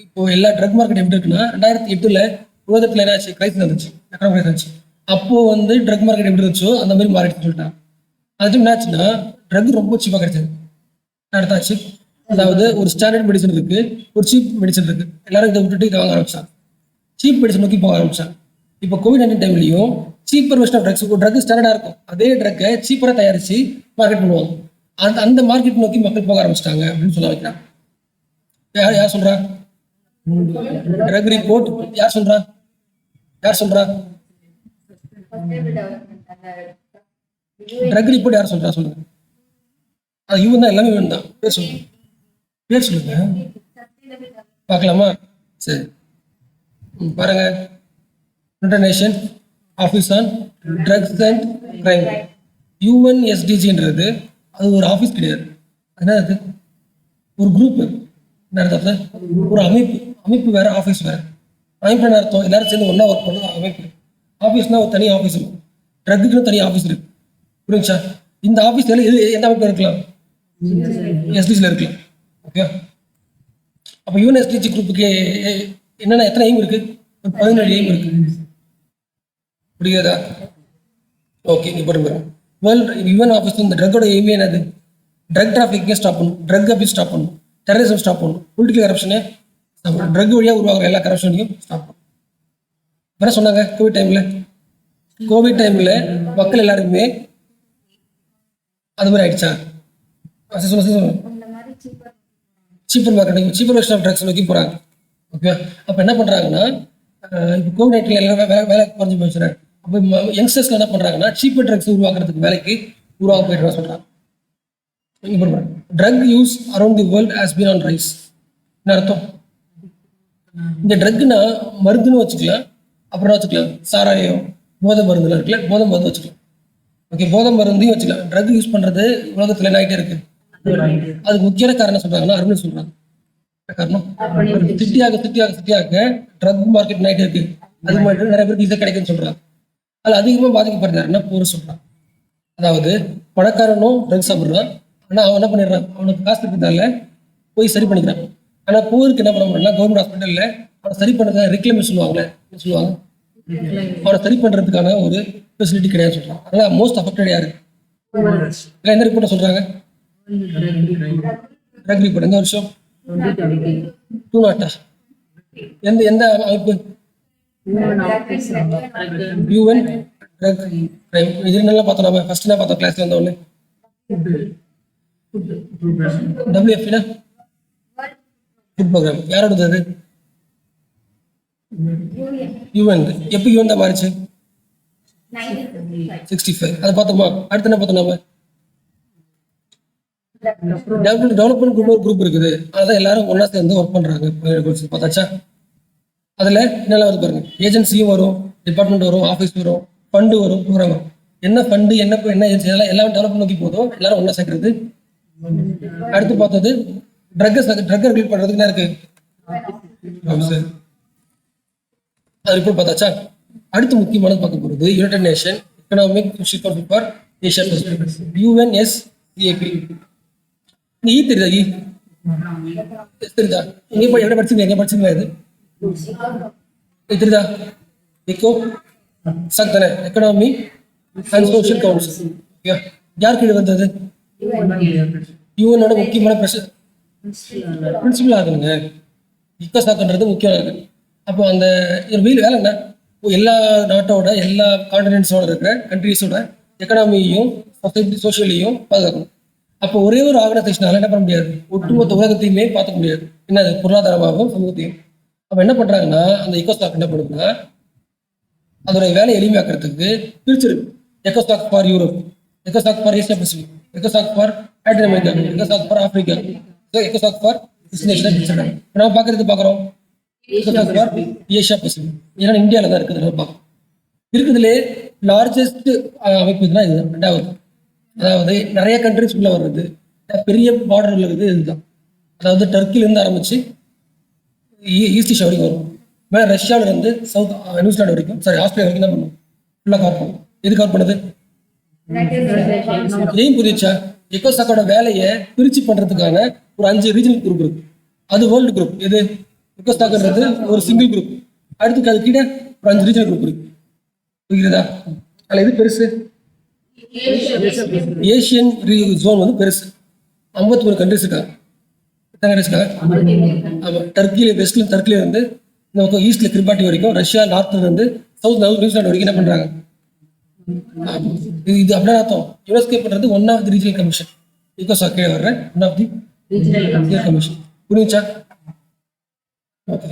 S1: இப்போ எல்லா ட்ரக் மார்க்கெட் எப்படி இருக்குன்னா 2008 உலகத்துல என்னாச்சு, கிரைசிஸ் வந்துச்சு, எக்கனாமிக் கிரைசிஸ் வந்துச்சு. அப்போ வந்து ட்ரக் மார்க்கெட் எப்படி இருந்துச்சோ அந்த மாதிரி மாறிடுச்சு சொல்லிட்டாங்க. அது என்னாச்சுன்னா ட்ரக் ரொம்ப சீப்பாக கிடைச்சது. அடுத்தாச்சு, அதாவது ஒரு ஸ்டாண்டர்ட் மெடிசன் இருக்கு, ஒரு சீப் மெடிசன் இருக்கு. எல்லாரும் இதை விட்டுட்டு இதை வாங்க ஆரம்பிச்சாங்க, சீப் மெடிசன் நோக்கி போக ஆரம்பிச்சாங்க. இப்போ கோவிட்-19 டைம்லையும் சீப்பர் வெர்ஷன் ஆஃப் ட்ரக்ஸ், ஒரு ட்ரக் ஸ்டாண்டர்டாக இருக்கும், அதே ட்ரக்கை சீப்பராக தயாரிச்சு மார்க்கெட் பண்ணுவாங்க. அந்த மார்க்கெட் நோக்கி மக்கள் போக ஆரம்பிச்சிட்டாங்க அப்படின்னு சொல்ல வைக்கிறாங்க. யார் சொல்றா? ட்ரக் ரிப்போர்ட் யார் சொல்றா? ட்ரக் ரிப்போர்ட் யார் சொல்றா? சொல்லுங்க. அது இவன் தான், எல்லாமே இவன் தான். பேர் சொல்லுங்க பார்க்கலாமா? சரி, பாருங்க. United nation office on drugs and crime, UNSDGன்றது அது ஒரு ஆஃபீஸ் கிடையாது. அதனால அது ஒரு குரூப். என்ன அர்த்தம்? ஒரு அமைப்பு வேற, ஆஃபீஸ் வேற. அமைப்பு என்ன அர்த்தம்? எல்லாரும் சேர்ந்து ஒன்றா ஒர்க் பண்ண அமைப்பு. ஆஃபீஸ்னா ஒரு தனி ஆஃபீஸ் இருக்கும், ட்ரக்குன்னு தனி ஆஃபீஸ் இருக்கு. புரியுச்சா? இந்த ஆஃபீஸ் எந்த அமைப்பு இருக்கலாம்? எஸ்டிஜியில் இருக்கலாம். ஓகே, அப்போ UNSDG குரூப்புக்கு என்னென்ன, எத்தனை எய்ம் இருக்கு? 17 எய்ம் இருக்கு. புரியுதா? ஓகே, நீ போட்டு வேர்ல்டு UN ஆஃபீஸ் இந்த ட்ரக்கோட எய்மே என்னது? ட்ரக் டிராஃபிக்கை ஸ்டாப் பண்ணும், ட்ரக் அபியூஸ் ஸ்டாப் பண்ணும், டெரரிசம் ஸ்டாப் பண்ணும், பொலிட்டிக்கல் கரப்ஷனை ஸ்டாப் பண்ணும், ட்ரக் வழியாக உருவாகிற எல்லா கரப்ஷனையும் ஸ்டாப் பண்ணும். என்ன சொன்னாங்க கோவிட் டைமில் மக்கள் எல்லாருக்குமே அது மாதிரி ஆயிடுச்சா? Cheaper marketing, cheaper version of drugs நோக்கி போகிறாங்க. ஓகே, அப்போ என்ன பண்ணுறாங்கன்னா, இப்போ கோவிட்-19 எல்லாம் வேலை குறைஞ்சி போயிடுச்சு. அப்போ யங்ஸ்டர்ஸ்ல என்ன பண்ணுறாங்கன்னா, சீப்பர் ட்ரக்ஸ் உருவாக்குறதுக்கு வேலைக்கு உருவாக போயிட்டு சொல்கிறாங்க. Drug use around the world has been on rise. என்ன அர்த்தம்? இந்த ட்ரக்னா மருந்துன்னு வச்சுக்கலாம், அப்புறம் வச்சுக்கலாம் சாராயம், போதை மருந்துலாம் இருக்குல்ல, போதை மருந்து வச்சுக்கலாம். ஓகே, போதை மருந்தையும் வச்சுக்கலாம். ட்ரக் யூஸ் பண்ணுறது உலகத்தில் என்ன ஆகிட்டே இருக்கு? அதுக்கு முக்கியமான காரணம் சொல்றாங்கன்னா அருண் சொல்றாங்க. காரணம் சிட்டியாக ட்ரக் மார்க்கெட் ஆகிட்டே இருக்கு. அது மாதிரி நிறைய பேருக்கு இதை கிடைக்குன்னு சொல்றாங்க. அதில் அதிகமாக பாதிக்கப்படுறாருன்னா போர் சொல்றாங்க. அதாவது பணக்காரனும் ட்ரக் சாப்பிட்றான், ஆனால் அவன் என்ன பண்ணிடுறான், அவனுக்கு காசு இருக்கிறதால போய் சரி பண்ணிக்கிறான். ஆனால் போருக்கு என்ன பண்ண முடியல, கவர்மெண்ட் ஹாஸ்பிட்டலில் அவனை சரி பண்ணுறதுக்காக ரெக்ளைம் சொல்லுவாங்க, அவனை சரி பண்ணுறதுக்கான ஒரு ஃபெசிலிட்டி கிடையாது சொல்கிறாங்க. அதனால் மோஸ்ட் அஃபெக்டட் யாரு? இல்லை, எந்த ரிப்போர்ட்டை சொல்கிறாங்க? Drug report. எந்த வருஷம்? 2000. எந்த அமைப்பு? UN drug crime. இது நல்லா பார்த்தோம். நம்ம ஃபர்ஸ்ட் என்ன பார்த்தோம் கிளாஸ்ல வந்த உடனே? WFP food program. யாரோடது அது? UN. எப்போ UN தான் மாறிச்சு? 65. அதை பார்த்தோமா? அடுத்து என்ன பார்த்தோம் நம்ம? டெவலப்மெண்ட் குரூப் இருக்குது, அதான் எல்லாரும் ஒன்னா சேர்ந்து ஒர்க் பண்றாங்க. பார்த்தாச்சா? அதுல என்னெல்லாம் வருது பாருங்க. ஏஜென்சியும் வரும், டிபார்ட்மெண்ட் வரும், ஆஃபீஸ் வரும், ஃபண்டு வரும், ப்ரோக்ராம் வரும். என்ன ஃபண்டு, என்ன ஏஜென்சி, எல்லாம் டெவலப்மெண்ட் நோக்கி போதும், எல்லாரும் ஒன்னா சேர்க்கறது. அடுத்து பார்த்தது ட்ரக் ரெகுலேட் பண்றதுக்கு என்ன இருக்கு? அது ரிப்போர்ட் பார்த்தாச்சா? அடுத்து முக்கியமானது பார்க்க போறது United nation economic social for Asia Pacific, UNSCAP. தெரியுதா? தெரியுதா? எங்க போய் எங்க படிச்சிருக்கீங்க? இது தெரியுதா? எக்கோ தானே, எக்கனாமி அண்ட் சோஷியல் கவுன்சில். யாருக்கு இது வந்தது? யூஎனோட முக்கியமான பிரின்சிபல் ஆகுதுங்க. இக்கோசாக்ன்றது முக்கியம். அப்போ அந்த வீல் வேலை என்ன? எல்லா நாட்டோட, எல்லா கான்டினென்ட்ஸோட இருக்கிற கண்ட்ரிஸோட எக்கனாமியையும் சோஷியலையும் பாதுகாக்கணும். அப்போ ஒரே ஒரு ஆர்கனைசேஷனால என்ன பண்ண முடியாது, ஒட்டுமொத்த உலகத்தையுமே பார்த்துக்க முடியாது. என்னது? பொருளாதாரமாகவும் சமூகத்தையும். அப்போ என்ன பண்றாங்கன்னா, அந்த எக்கோஸ்டாக் என்ன பண்ணுதுன்னா, அதோட வேலையை எளிமையாக்குறதுக்கு பிரிச்சிருக்கு. Ecostack for Europe, Ecostack for Asia Pacific, Ecostack for Latin America, Ecostack for Africa, Ecostack for business. நம்ம பார்க்குறோம் எக்கோஸ்டாக் ஃபார் ஏசியா பசிபிக். ஏன்னா இந்தியாவில் தான் இருக்குது. பார்க்கணும் இருக்குதுலே லார்ஜஸ்ட் அமைப்பு தான் இது. ரெண்டாவது, அதாவது நிறைய கண்ட்ரிஸ் உள்ள வர்றது, பெரிய பார்டர் உள்ளது இதுதான். அதாவது டர்க்கிலேருந்து ஆரம்பிச்சு ஈஸ்ட் ஏஷியா வரைக்கும் வரும். மேலே ரஷ்யாவில இருந்து சவுத் நியூசிலாந்து வரைக்கும், ஆஸ்திரேலியா வரைக்கும் தான் பண்ணும். ஃபுல்லாக கவர் பண்ணும். எது கவர் பண்ணுது? ஏன் புரியுச்சா? எக்கோசாக்கோட வேலையை பிரிச்சு பண்றதுக்கான ஒரு 5 ரீஜனல் குரூப் இருக்கு. அது வேர்ல்டு குரூப். எது? எக்கோஸ்டாக்ன்றது ஒரு சிங்கிள் குரூப். அடுத்து அது கீழே ஒரு 5 ரீஜனல் குரூப் இருக்கு. புரியுதா? அதில் எது பெருசு? ஏஷியன் ஜோன் வந்து பெருசு. 53 கண்ட்ரிஸ் இருக்காங்க. எத்தனை கண்ட்ரிஸ் இருக்காங்க? ஆமாம். டர்க்கியில் வெஸ்ட்ல டர்க்கில இருந்து இந்த பக்கம் ஈஸ்ட்ல கிரிபாட்டி வரைக்கும், ரஷ்யா நார்த்ல இருந்து சவுத் நியூசிலாந்து வரைக்கும் என்ன பண்றாங்க? இது அப்படியே அர்த்தம். யுனெஸ்கோ பண்றது one of the regional commission. எக்கோசாக் கீழே வர்ற one of the regional commission. புரியுச்சா?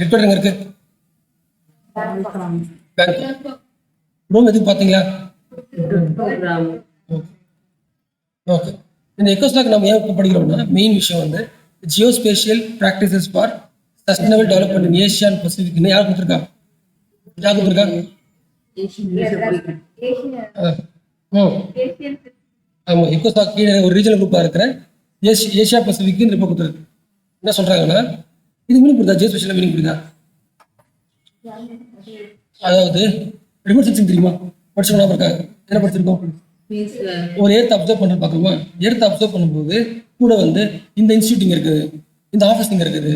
S1: ஹெட்குவார்டர் எங்க இருக்கு? பேங்காக். ரோம் எதுக்கு பாத்தீங்களா? ஓகே. இந்த எக்கோசாக் நம்ம ஏன் படிக்கிறோம்னா மெயின் விஷயம் வந்து geospatial practices for sustainable development in Asia and Pacific. யார் கொடுத்துருக்கா? யார் கொடுத்துருக்கா? ஆமா. எக்கோசாக் கீழே ஒரு ரீஜனல் குரூப்பா இருக்கிற ஏஷியா பசிபிக் ரிப்போர்ட் கொடுத்துருக்கு. என்ன சொல்றாங்கன்னா இது மீனிங் புரியுதா? ஜியோஸ்பேஷியல் மீனிங் புரியுதா? அதாவது ரிமோட் சென்சிங் தெரியுமா? படிச்சவங்க இருக்காங்க. என்ன படிச்சிருக்கோம்? ஒரு எர்த் அப்சர்வ் பண்ண பார்க்கணுமா? எர்த் அப்சர்வ் பண்ணும்போது கூட வந்து இந்த இன்ஸ்டியூட் இங்க இருக்குது, இந்த ஆஃபீஸ் இங்க இருக்குது,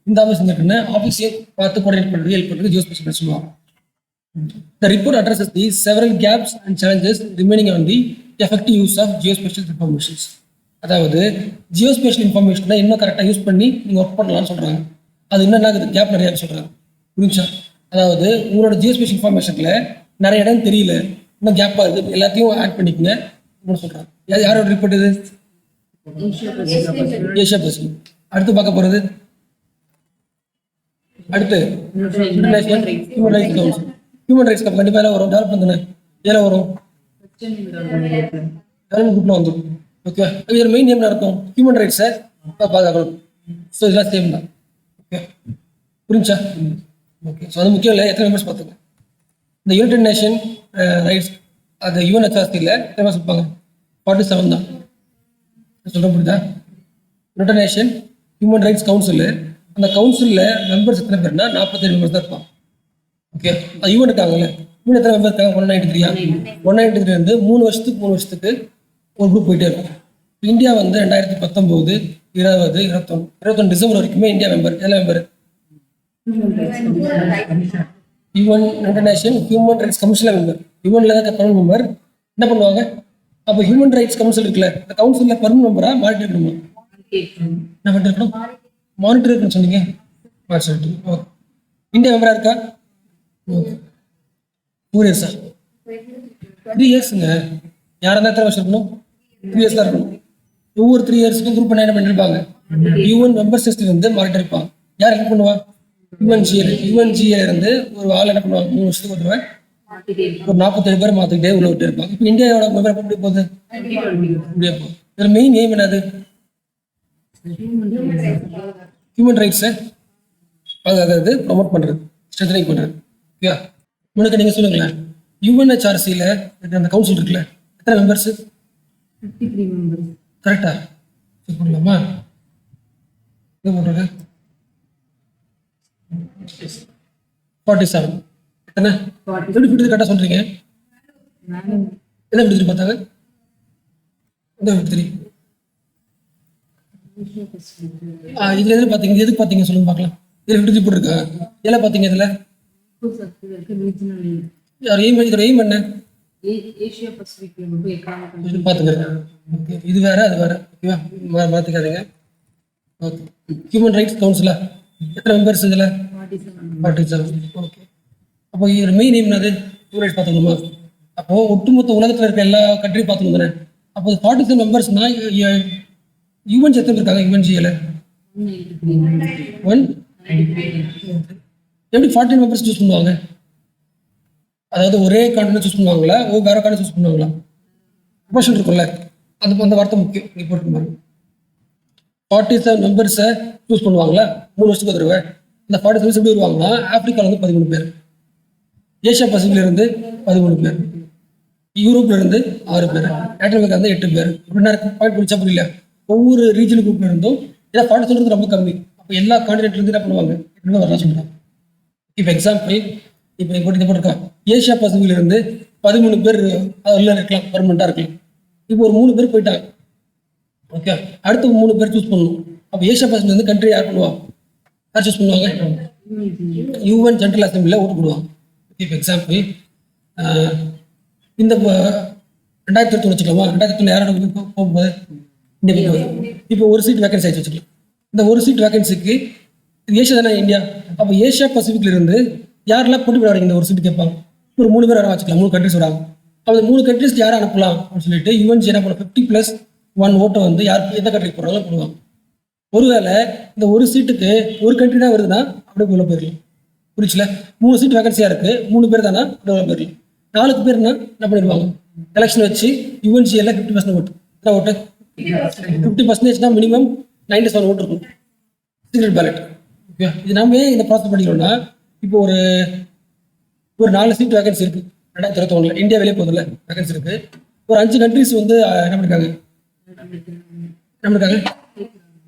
S1: இந்த ஆஃபீஸ் இங்க இருக்குன்னு ஆஃபீஸையும் பார்த்து கோஆர்டினேட் பண்ணுறது ஹெல்ப் பண்ணுறது ஜியோஸ்பேஷியல் சொல்லுவாங்க. The report addresses the several gaps and challenges remaining on the effective use of geospatial informations. அதாவது ஜியோஸ்பேஷியல் இன்ஃபர்மேஷனை இன்னும் கரெக்டாக யூஸ் பண்ணி நீங்கள் ஒர்க் பண்ணலாம்னு சொல்கிறாங்க. அது இன்னும் என்ன கேப் நிறையா சொல்கிறாங்க. புரிஞ்சா? அதாவது உங்களோட ஜியோஸ்பேஷியல் இன்ஃபர்மேஷனில் நிறைய இடம் தெரியல, இன்னும் கேப்பாக இருக்குது, எல்லாத்தையும் ஆட் பண்ணிக்கங்க சொல்கிறாங்க. யாரோட ரிப்போர்ட் இது? Asia Pacific. அடுத்து பார்க்க போகிறது அடுத்து international human rights council. Human rights கண்டிப்பாக எல்லாம் வரும். டெவலப் பண்ணுங்க. ஏல வரும் குரூப்ல வந்துடும். ஓகே. இது மெயின் நேம் இருக்கும் ஹியூமன் ரைட்ஸை பாதுகாக்கணும். ஸோ இதெல்லாம் சேம் தான். ஓகே. புரிஞ்சா? ஓகே. ஸோ அது முக்கியம் இல்லை. எத்தனை மெம்பர்ஸ் பார்த்துங்க. இந்த யுனைடெட் நேஷன் ரைட்ஸ் அது யுஎன்ஹெச்ஆர்சியில் எத்தனை மெம்பர்ஸ் இருப்பாங்க? 47 தான். சொல்ல புரியுதா? United nation human rights council, அந்த கவுன்சிலில் மெம்பர்ஸ் எத்தனை பேர்னா 47 மெம்பர்ஸ் தான் இருப்பாங்க. ஓகே. அது யூஎன் இருக்காங்கல்ல, யூஎன் எத்தனை மெம்பர் இருக்காங்க? 193. 193 வந்து 3 வருஷத்துக்கு ஒரு குரூப் போயிட்டே இருக்கும். இந்தியா வந்து 2019, 20, 21 டிசம்பர் வரைக்குமே இந்தியா மெம்பர். எல்லாம் member UN international human rights கமிஷன்ல மெம்பர். யுஎன்ல தான் பர்மனன்ட் மெம்பர். என்ன பண்ணுவாங்க? அப்போ ஹியூமன் ரைட்ஸ் கவுன்சில் இருக்குல்ல, இந்த கவுன்சிலில் பர்மனன்ட் மெம்பரா மானிட்டர் இருக்கணுமா? என்ன பண்ணிட்டு இருக்கணும்? மானிட்டர் இருக்குன்னு சொன்னீங்க. இந்தியா மெம்பரா இருக்கா? 4 இயர்ஸ் சார். 3 இயர்ஸுங்க. யாராக இருந்தால் எத்தனை வருஷம் இருக்கணும்? 3 இயர்ஸ் தான் இருக்கணும். ஒவ்வொரு 3 இயர்ஸுக்கும் குரூப் என்ன பண்ணிருப்பாங்க? யூஎன் மெம்பர் சிஸ்டம் வந்து மானிட்டர் இருப்பாங்க. யார் ஹெல்ப் பண்ணுவா? யுஎன்ஜிஏல இருந்து ஒரு ஆள் என்ன பண்ணுவாங்க? 3 வருஷத்துக்கு ஒரு 47 பேர் மாற்றிக்கிட்டே உள்ள விட்டு இருப்பாங்க. இப்போ இந்தியாவோட மெம்பர் எப்படி போகுது? இப்படியே போகுது. இதில் மெயின் எய்ம் என்னது? ஹியூமன் ரைட்ஸை பாதுகாக்கிறது, ப்ரொமோட் பண்ணுறது, ஸ்ட்ரென்தனிங் பண்ணுறது. ஓகே. உனக்கு நீங்கள் சொல்லுங்களேன், யுஎன்ஹெச்ஆர்சியில் அந்த கவுன்சில் இருக்குல்ல, எத்தனை மெம்பர்ஸு?
S2: 53 மெம்பர்ஸ்.
S1: கரெக்டா? செக் பண்ணலாமா? இது போட்டிருக்கு 47. எத்தனை? எப்படி 53 கரெக்டாக சொல்கிறீங்க? என்ன 53 பார்த்தாங்க? என்ன 53? இதுல எது பார்த்தீங்க? இது எதுக்கு பார்த்தீங்க சொல்லுங்க பார்க்கலாம். இதில் 53 போட்டிருக்கா? எல்லாம் பார்த்தீங்க இதில்? இதோட எய்ம் என்ன?
S2: ஏஷியா பசிபிக்ல மட்டும் எக்கனாமிக்
S1: இது பார்த்துக்கிறேன். ஓகே. இது வேற அது வேற. ஓகேவா? மாற்றிக்காதீங்க. ஓகே. ஹியூமன் ரைட்ஸ் கவுன்சிலா எத்தனை மெம்பர்ஸ் இதில்? 47. ஓகே. அப்போ இது மெயின் எய்ம் என்னது? ஹியூமன் ரைட்ஸ் பார்த்துக்கணுமா? அப்போ ஒட்டுமொத்த உலகத்தில் இருக்க எல்லா கண்ட்ரியும் பார்த்துக்கணும் தானே? அப்போ 47 மெம்பர்ஸ்னா யுஎன் எத்தனை பேர் இருக்காங்க? யுஎன்ஜிஏல 1 எப்படி 49 மெம்பர்ஸ் சூஸ் பண்ணுவாங்க? அதாவது ஒரே கான்டினென்ட் சூஸ் பண்ணுவாங்களா? வேற கான்டினென்ட் சூஸ் பண்ணுவாங்களா? ப்ரொபோஷன் இருக்கும்ல, அந்த வார்த்தை முக்கியம். இப்போ இருக்கு 47 மெம்பர்ஸை சூஸ் பண்ணுவாங்களா 3 வருஷத்துக்கு ஒரு தடவை. இந்த 47 எப்படி வருவாங்கன்னா, ஆப்பிரிக்கால இருந்து 13 பேர், ஏஷியா பசிபிக்ல இருந்து 13 பேர், யூரோப்ல இருந்து 6 பேர், லாட்டின் அமெரிக்கா இருந்து 8 பேர். இப்படின்னா பாயிண்ட் பிடிச்சா புரியல. ஒவ்வொரு ரீஜனல் குரூப்ல இருந்தும் ஏன்னா 47 ரொம்ப கம்மி. அப்போ எல்லா கான்டினென்ட்ல இருந்து என்ன பண்ணுவாங்க? இப்படி வரலாம் சொல்றாங்க. இப்போ எக்ஸாம்பிள், இப்போ இதை போட்டிருக்கான், ஏஷியா பசிபிக்ல இருந்து 13 பேர் உள்ள இருக்கலாம், பர்மனண்டா இருக்கலாம். இப்போ ஒரு 3 பேர் போயிட்டாங்க. ஓகே. அடுத்து 3 பேர் சூஸ் பண்ணணும். அப்போ ஏஷியா பசிபிக் வந்து கண்ட்ரி யார் பண்ணுவா? யார் சூஸ் பண்ணுவாங்க? யூஎன் ஜெனரல் அசம்பிளியில் ஓட்டு போடுவாங்க. இப்போ எக்ஸாம்பிள் இந்த 2020 வச்சுக்கலாமா? 2020 யாரோட போகும்போது இந்தியா போகுது. இப்போ ஒரு சீட் வேகன்சி ஆயிடுச்சு வச்சுக்கலாம். இந்த ஒரு சீட் வேகன்சிக்கு இது ஏஷியா தானே இந்தியா. அப்போ ஏஷியா பசிபிக்ல இருந்து யாரெல்லாம் போட்டி போட வரீங்க இந்த ஒரு சீட்டு கேட்பாங்க. ஒரு 3 பேர் வர வச்சுக்கலாம், 3 கண்ட்ரிஸ் வராங்க. அப்போ 3 கண்ட்ரிஸ் யாரை அனுப்பலாம் அப்படின்னு சொல்லிட்டு யுஎன்சி என்ன பண்ணும், 50+1 ஓட்டை வந்து யார் எந்த கண்ட்ரிக்கு போடுறாங்களோ போடுவாங்க. ஒருவேளை இந்த ஒரு சீட்டுக்கு ஒரு கண்ட்ரி தான் வருதுன்னா அப்படியே உள்ள போயிடலாம். புரிச்சுல? 3 சீட் வேகன்சியா இருக்கு, 3 பேர் தானே அப்படியே உள்ள போயிடலாம். 4 பேர்னா என்ன பண்ணிடுவாங்க, எலெக்ஷன் வச்சு யுஎன்சியில் 50% ஓட்டு. என்ன ஓட்டு? 50%னா மினிமம் 97 ஓட்டு இருக்கும். Secret ballot. ஓகே, இது நாம இந்த ப்ராசஸ் பண்ணிக்கிறோம்னா இப்போ ஒரு 4 சீட் வேகன்சி இருக்கு 2021. இந்தியா வெளியே போதில்ல வேகன்சி இருக்கு. ஒரு 5 கண்ட்ரிஸ் வந்து என்ன பண்ணிருக்காங்க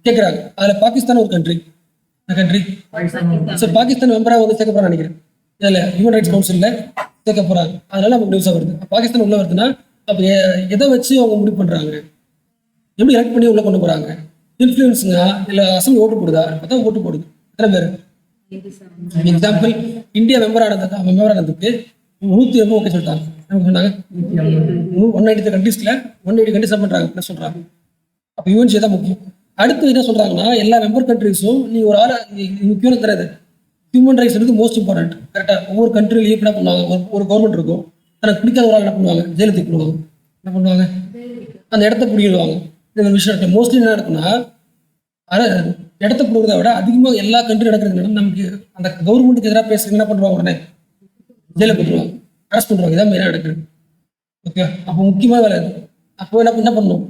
S1: கேட்குறாங்க. அதில் பாகிஸ்தான் ஒரு கண்ட்ரி. ஸோ பாகிஸ்தான் மெம்பராக வந்து சேர்க்க போறான்னு நினைக்கிறேன். இதில் ஹியூமன் ரைட்ஸ் கவுன்சிலில் சேர்க்க போறாங்க. அதனால நமக்கு நியூஸாக வருது. பாகிஸ்தான் உள்ள வருதுன்னா அப்போ எதை வச்சு அவங்க முடிவு பண்றாங்க, எப்படி எலக்ட் பண்ணி உள்ள கொண்டு போறாங்க? இன்ஃப்ளூயன்ஸுங்க இல்லை அசம்பிளி ஓட்டு போடுதா? பார்த்தா ஓட்டு போடுது. எத்தனை பேர்? எக்ஸாம்பிள் இந்தியா மெம்பர் ஆனதுக்கு 180 ஓகே சொல்லிட்டாங்க. என்ன சொன்னாங்க? 193 கண்ட்ரீஸ்ல 180 கண்ட்ரீஸ் பண்றாங்க என்ன சொல்றாங்க. அப்போ யூஎன்சி தான் முக்கியம். அடுத்து என்ன சொல்றாங்கன்னா எல்லா மெம்பர் கண்ட்ரிஸும் நீ ஒரு ஆளை முக்கியம் தெரியாது, ஹியூமன் ரைட்ஸ் வந்து மோஸ்ட் இம்பார்ட்டன்ட். கரெக்டா? ஒவ்வொரு கண்ட்ரிலையும் என்ன பண்ணுவாங்க, ஒரு கவர்மெண்ட் இருக்கும், தனக்கு பிடிக்காத ஒரு ஆள் என்ன பண்ணுவாங்க, ஜெயிலுக்கு தூக்கிடுவாங்க. என்ன பண்ணுவாங்க, அந்த இடத்த பிடிக்கிடுவாங்க. இந்த விஷயம் இருக்கு. மோஸ்ட்லி என்ன நடக்குன்னா இடத்த பிடிக்கிறத விட அதிகமாக எல்லா கண்ட்ரி நடக்கிறது நமக்கு அந்த கவர்மெண்ட்டுக்கு எதிராக பேசுறது என்ன பண்ணுவாங்க, உடனே ஜெயில போட்டுருவாங்க, அரெஸ்ட் பண்ணுவாங்க. இதான் மெயினாக நடக்குது. ஓகே, அப்போ முக்கியமாக வேலை அது. அப்போ என்ன பண்ணணும்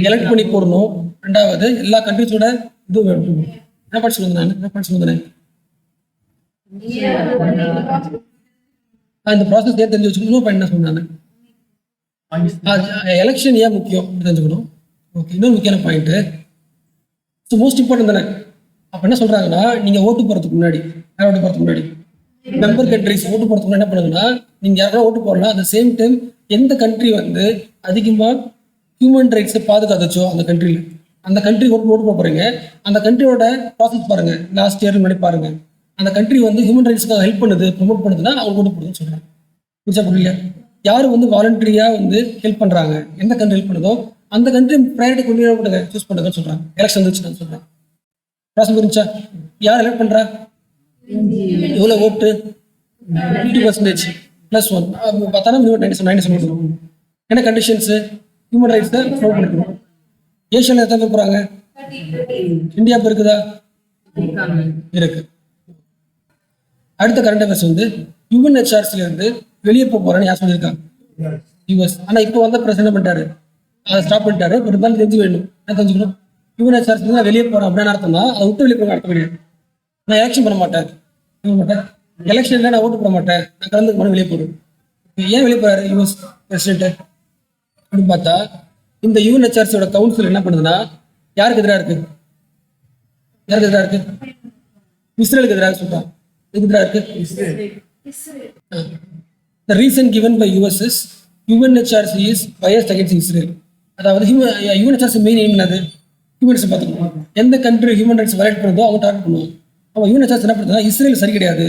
S1: எலக்ட் பண்ணி போடணும். ரெண்டாவது எல்லா கண்ட்ரிஸோட இதுவும் வேணும். என்ன பண்ண சொல்லுங்க இந்த ப்ராசஸ் ஏன் தெரிஞ்சு வச்சுக்கணும். என்ன சொன்னாங்க, எலெக்ஷன் ஏன் முக்கியம் தெரிஞ்சுக்கணும். ஓகே, இன்னொரு முக்கியமான பாயிண்ட், ஸோ மோஸ்ட் இம்பார்ட்டன் தானே. அப்போ என்ன சொல்றாங்கன்னா நீங்க ஓட்டு போறதுக்கு முன்னாடி மெம்பர் கண்ட்ரிஸ் ஓட்டு போறதுக்கு முன்னாடி என்ன பண்ணுங்கன்னா நீங்க யாருக்கா ஓட்டு போடலாம். அட் சேம் டைம் எந்த கண்ட்ரி வந்து அதிகமாக ஹியூமன் ரைட்ஸை பாதுகாத்துச்சோ அந்த கண்ட்ரி ஓட்டு போட போறீங்க. அந்த கண்ட்ரியோட ப்ராசஸ் பாருங்க, லாஸ்ட் இயர் முன்னாடி பாருங்க. அந்த கண்ட்ரி வந்து ஹியூமன் ரைட்ஸ்க்காக ஹெல்ப் பண்ணுது, ப்ரொமோட் பண்ணுதுன்னா அவங்க ஓட்டு போடுதுன்னு சொல்றாங்க. புரிச்சா? புரியல? யாரு வந்து வாலண்டரியா வந்து ஹெல்ப் பண்றாங்க, எந்த கண்ட்ரி ஹெல்ப் பண்ணுதோ அந்த கண்ட்ரி ப்ரையாரிட்டி கொண்டு சூஸ் பண்ணுங்கன்னு சொல்றாங்க. எலெக்ஷன் வந்துச்சுன்னு சொல்றாங்க. ப்ராசஸ் புரிஞ்சா? யார் எலெக்ட் பண்றா, எவ்வளவு ஓட்டு, 50% +1 பார்த்தாலும் 97 ஓட்டு. என்ன கண்டிஷன்ஸ், ஹியூமன் ரைட்ஸை ப்ரொமோட் பண்ணிக்கணும். ஏஷியாவில் எத்தனை பேர் போறாங்க? இந்தியா இருக்குதா? இருக்கு. அடுத்த கரண்ட் அஃபேர்ஸ் வந்து யுஎன்ஹெச்ஆர்சில இருந்து வெளியே போறேன்னு யார் சொல்லியிருக்காங்க? யூஎஸ். ஆனா இப்போ வந்த பிரச்சனை பண்ணிட்டாரு, அதை ஸ்டாப் பண்ணிட்டாரு. பட் இருந்தாலும் தெரிஞ்சு வேணும், என்ன தெரிஞ்சுக்கணும், யுஎன்ஹெச்ஆர்சி நான் வெளியே போறேன் அப்படின்னு அர்த்தம் தான். அதை விட்டு வெளியே போக அர்த்தம் கிடையாது. நான் எலெக்ஷன் பண்ண மாட்டேன், எலெக்ஷன்ல நான் ஓட்டு போட மாட்டேன், நான் கலந்துக்க மாட்டேன், வெளியே போடுவேன். ஏன் வெளியே போறாரு யூஎஸ் பிரசிடென்ட் அப்படின்னு பார்த்தா இந்த யுஎன்ஹெச்ஆர்சியோட கவுன்சில் என்ன பண்ணுதுன்னா யாருக்கு எதிராக இருக்கு, இஸ்ரேலுக்கு எதிராக சொல்றாங்க. எதுக்கு எதிராக இருக்கு? The reason given by US is UNHRC is biased against Israel. அதாவது UNHRC மெயின் எய்ம் என்னது, ஹியூமன் ரைட்ஸ் பார்த்துக்கணும். எந்த கண்ட்ரி ஹியூமன் ரைட்ஸ் வயலேட் பண்ணுறதோ அவங்க டார்கெட் பண்ணுவாங்க. அவங்க UNHRC என்ன பண்ணுறதுனா இஸ்ரேல் சரி கிடையாது,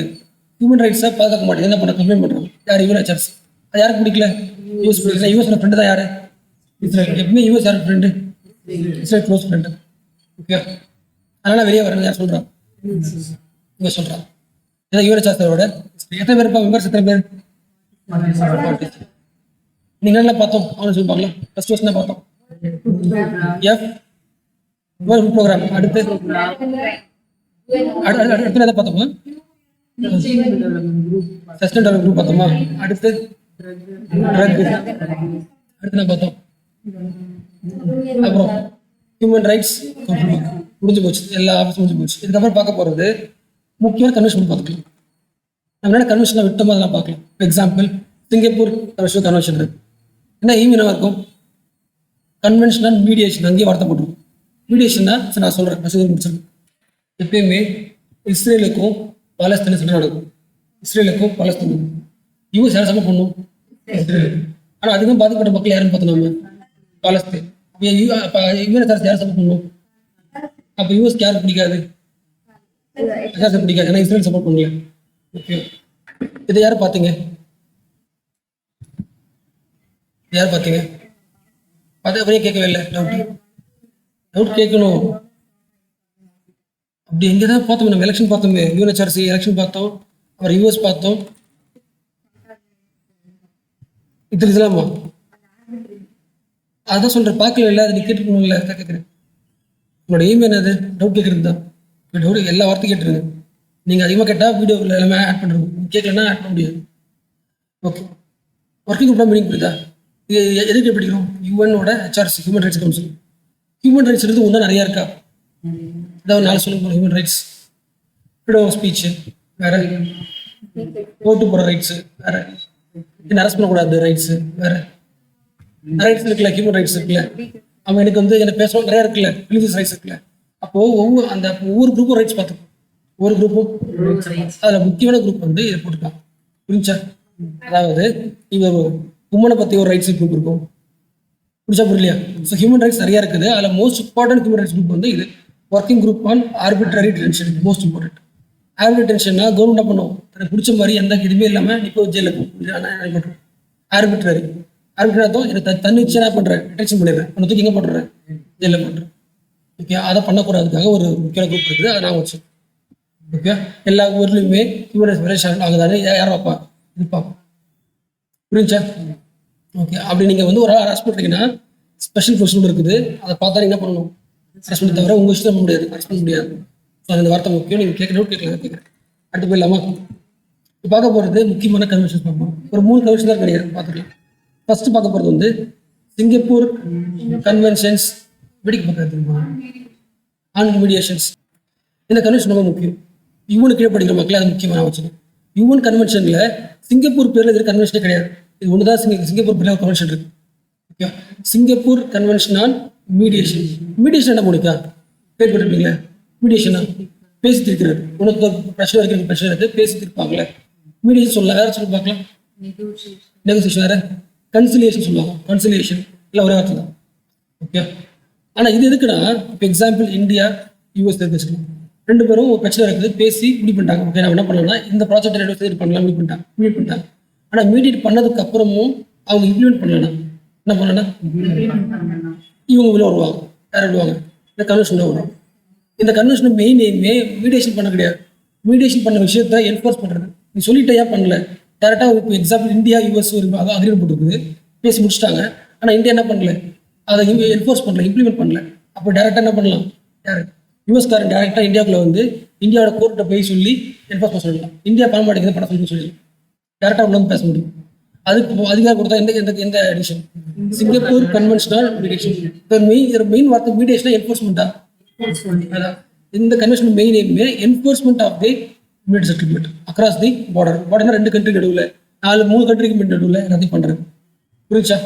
S1: ஹியூமன் ரைட்ஸை பாதுகாக்க மாட்டேங்குது, என்ன பண்ண கம்ப்ளைண்ட் பண்ணுறாங்க. யார்? UNHRC. அது யாருக்கு பிடிக்கல? யூஎஸ் பிடிக்கல. யூஎஸோட ஃப்ரெண்டு தான் யாரு? இஸ்ரேல். எப்பவுமே யூஎஸ் யாருக்கு friend? Israel close friend. Okay, அதனால வெளியே வரணும் யார் சொல்றான்? இவங்க சொல்றான். இதான் யுஎன்ஹெச்ஆர்சியோட எத்தனை பேர் மெம்பர்ஸ், எத்தனை பேர் நீங்க என்ன பார்த்தோம் அவனு சொல்லுவாங்களா? ஃபர்ஸ்ட் வருஷம் தான் பார்த்தோம். F programme. அடுத்து எதை பார்த்தோமா? சஸ்டைன் டெவலப்மெண்ட் குரூப் பார்த்தோமா? அடுத்து அடுத்து என்ன பார்த்தோம்? அப்புறம் ஹியூமன் ரைட்ஸ் முடிஞ்சு போச்சு, எல்லா ஆஃபீஸும் முடிஞ்சு போச்சு. இதுக்கப்புறம் பார்க்க போறது முக்கியமான கன்வென்ஷன் பார்த்துக்கலாம். நம்ம என்ன கன்வென்ஷனை விட்டோமோ அதெல்லாம் பார்க்கலாம். எக்ஸாம்பிள் சிங்கப்பூர் கன்வென்ஷன் இருக்கு. என்ன ஈவினமாக இருக்கும்? கன்வென்ஷன் அண்ட் மீடியேஷன் அங்கேயே வார்த்தை போட்டுருக்கும். மீடியேஷன்னா நான் சொல்றேன், முடிச்சிருக்கேன். எப்பயுமே இஸ்ரேலுக்கும் பாலஸ்தீனும் சண்டை நடக்கும். இஸ்ரேலுக்கும் பாலஸ்தீனுக்கும் யூஎஸ் யாரும் சப்போர்ட் பண்ணும்? இஸ்ரேலுக்கு. ஆனால் அதிகம் பாதிக்கப்பட்ட மக்கள் யாருன்னு பார்த்தோம் நம்ம? பாலஸ்தீன். யுஎன்ஹெச்ஆர்சி யாரும் சப்போர்ட் பண்ணும்? அப்போ யூஎஸ்க்கு யாருக்கு பிடிக்காது? அசாசை பிடிக்காது, ஏன்னா இஸ்ரேல் சப்போர்ட் பண்ணல. ஓகே, இதை யார் பார்த்தீங்க? யார் பார்த்தீங்க? பார்த்து அப்படியே கேட்கவே இல்லை. டவுட் கேட்கணும். அப்படி எங்கே தான் பார்த்தோம், நம்ம எலெக்ஷன் பார்த்தோமே, யூஎன்ஹெச்ஆர்சி எலெக்ஷன் பார்த்தோம், அப்புறம் யூஎஸ் பார்த்தோம். இது இஸ்லாமா? அதான் சொல்கிறேன், பார்க்கல இல்லை, அது நீ கேட்டுக்கணும்ல, அதான் கேட்குறேன். உங்களோட எய்ம் என்னது? டவுட் கேட்குறது தான். டவுட் எல்லா வார்த்தையும் கேட்டுருங்க. நீங்கள் அதிகமாக கேட்டால் வீடியோவில் எல்லாமே ஆட் பண்ணுறது, கேட்கலன்னா ஆட் பண்ண முடியாது. ஓகே, ஒர்க்கிங் குரூப் மீனிங் புரியுதா? இது எதுக்கு படிக்கிறோம்? யூஎனோட HRC, human rights council. Human rights இருந்து ஒன்றும் நிறையா இருக்கா? ஏதாவது 4 சொல்லுங்க. Human rights, freedom of speech வேற, ஓட்டு போகிற ரைட்ஸு வேற, என்ன அரெஸ்ட் பண்ணக்கூடாது ரைட்ஸு வேற, ரைட்ஸ் இருக்குல்ல, ஹியூமன் ரைட்ஸ் இருக்குல்ல, அவன் எனக்கு வந்து என்ன பேசணும் நிறையா இருக்குல்ல, ரிலீஜியஸ் ரைட்ஸ் இருக்குல்ல. அப்போது ஒவ்வொரு குரூப்பும் ரைட்ஸ் பார்த்துக்கணும். ஒவ்வொரு குரூப்பும் அதில் முக்கியமான குரூப் வந்து இதை போட்டுக்கலாம். புரிஞ்சா? அதாவது இவர் உமனை பற்றி ஒரு ரைட்ஸ் குரூப் இருக்கும். புரிஞ்சா புரியலையா? ஸோ ஹியூமன் ரைட்ஸ் நிறையா இருக்குது. அதில் most important human rights group வந்து இது working group on arbitrary detention. Most important. Arbitrary டிடென்ஷன்னா கவர்மெண்ட் என்ன பண்ணும், தனக்கு பிடிச்ச மாதிரி எந்த இதுவுமே இல்லாமல் இப்போ ஜெயிலில் போகும். ஆர்பிட்ரரி அர்த்தம் எனக்கு தன்னிச்சை என்ன பண்ணுறேன், டிடென்ஷன் பண்ணிடுறேன், உன்னை தூக்கி எங்கே பண்ணுறேன், ஜெயிலில் பண்ணுறேன். ஓகே, அதை பண்ணக்கூடாதுக்காக ஒரு முக்கியமான குரூப் இருக்குது, அதை நான் வச்சேன். ஓகே, எல்லா ஊர்லேயுமே ஹியூமன் ரைட்ஸ் விளையாட்டு ஆகுதானே யார் வைப்பா இருப்பாங்க. புரிஞ்சா? ஓகே, அப்படி நீங்கள் வந்து ஒரு ஆள் அரெஸ்ட் பண்ணுறீங்கன்னா ஸ்பெஷல் ப்ரொசீஜர் இருக்குது, அதை பார்த்தா நீங்கள் என்ன பண்ணணும், அரெஸ்ட் பண்ணி தவிர உங்கள் விஷயம் பண்ண முடியாது, அரெஸ்ட் பண்ண முடியாது. ஸோ அந்த வார்த்தை முக்கியம். நீங்கள் கேட்கணும் கேட்குறேன். அடுத்து போயிடலாமா? இப்போ பார்க்க போகிறது முக்கியமான கன்வென்ஷன்ஸ் பார்ப்போம். ஒரு 3 கன்வென்ஷன் தான் கிடையாது, பார்த்துக்கலாம். ஃபர்ஸ்ட் பார்க்க போகிறது வந்து சிங்கப்பூர் கன்வென்ஷன்ஸ். வெடிக்க பார்க்கறதுமா ஆன் மீடியேஷன்ஸ். இந்த கன்வென்ஷன் ரொம்ப முக்கியம். யுஎன் கீழே படிக்கிற மக்கள் அது முக்கியமான வச்சுக்கணும். யுஎன் கன்வென்ஷனில் சிங்கப்பூர் பேரில் இருக்கிற கன்வென்ஷனே கிடையாது. இது ஒன்று தான் சிங்கப்பூர் பேரில் கன்வென்ஷன் இருக்கு. Okay, Singapore convention on mediation. Mediation என்ன முடிக்கா பேர் போட்டுருப்பீங்களா? மீடியேஷனா பேசி திருக்கிறது. உனக்கு ஒரு பிரச்சனை இருக்கு, பிரச்சனை இருக்கு, பேசி திருப்பாங்களே மீடியேஷன். சொல்ல வேற சொல்லி பார்க்கலாம். நெகோசியேஷன் வேற, கன்சிலியேஷன் சொல்லுவாங்க. கன்சிலியேஷன் இல்லை ஒரே வார்த்தை தான். ஓகே, ஆனால் இது எதுக்குன்னா, இப்போ எக்ஸாம்பிள் இந்தியா யூஎஸ் வச்சுக்கலாம். 2 பேரும் ஒரு பிரச்சனை இருக்குது, பேசி முடிவு பண்ணிட்டாங்க. ஓகே, நான் என்ன பண்ணலாம்னா இந்த ப்ராஜெக்ட் 2 பேர் பண்ணலாம் முடிவு பண்ணிட்டாங்க. ஆனால் மீடியேட் பண்ணதுக்கு அப்புறமும் அவங்க இம்ப்ளிமெண்ட் பண்ணலாம். என்ன பண்ணலாம், இவங்க உள்ள வருவாங்க. யார் விடுவாங்க? இந்த கன்வென்ஷன் வரும். இந்த கன்வென்ஷன் மெயின் எய்மே மீடியேஷன் பண்ண கிடையாது. மீடியேஷன் பண்ண விஷயத்த என்ஃபோர்ஸ் பண்ணுறது. நீ சொல்லிட்டே ஏன் பண்ணல? டேரெக்டாக இப்போ எக்ஸாம்பிள் இந்தியா யூஎஸ் ஒரு அக்ரிமெண்ட் போட்டுருக்குது, பேசி முடிச்சிட்டாங்க. ஆனால் இந்தியா என்ன பண்ணல, அதை என்ஃபோர்ஸ் பண்ணல, இம்ப்ளிமெண்ட் பண்ணல. அப்போ டேரெக்டாக என்ன பண்ணலாம், யார் யூஎஸ்காரன் டேரெக்டாக இந்தியாவுக்குள்ள வந்து இந்தியாவோட கோர்ட்டை போய் சொல்லி என்ஃபோர்ஸ் பண்ண சொல்லலாம். இந்தியா பண்ண மாட்டேங்குது, பண்ண சொல்லி டேரெக்டாக உள்ள வந்து பேச முடியும். அதுக்கு அதிகாரம் கொடுத்தா எந்த edition? Singapore conventional mediation. Main வார்த்தை மீடியேஷன் என்ஃபோர்ஸ்மெண்ட்டா? இந்த கன்வென்ஷன் மெயின் எய்மே enforcement of the mediate settlement across the border. பார்டர்னா 2 கண்ட்ரி நடுவில், 3 கண்ட்ரிக்கு நடுவில் எல்லாத்தையும் பண்ணுறது. புரிஞ்சா?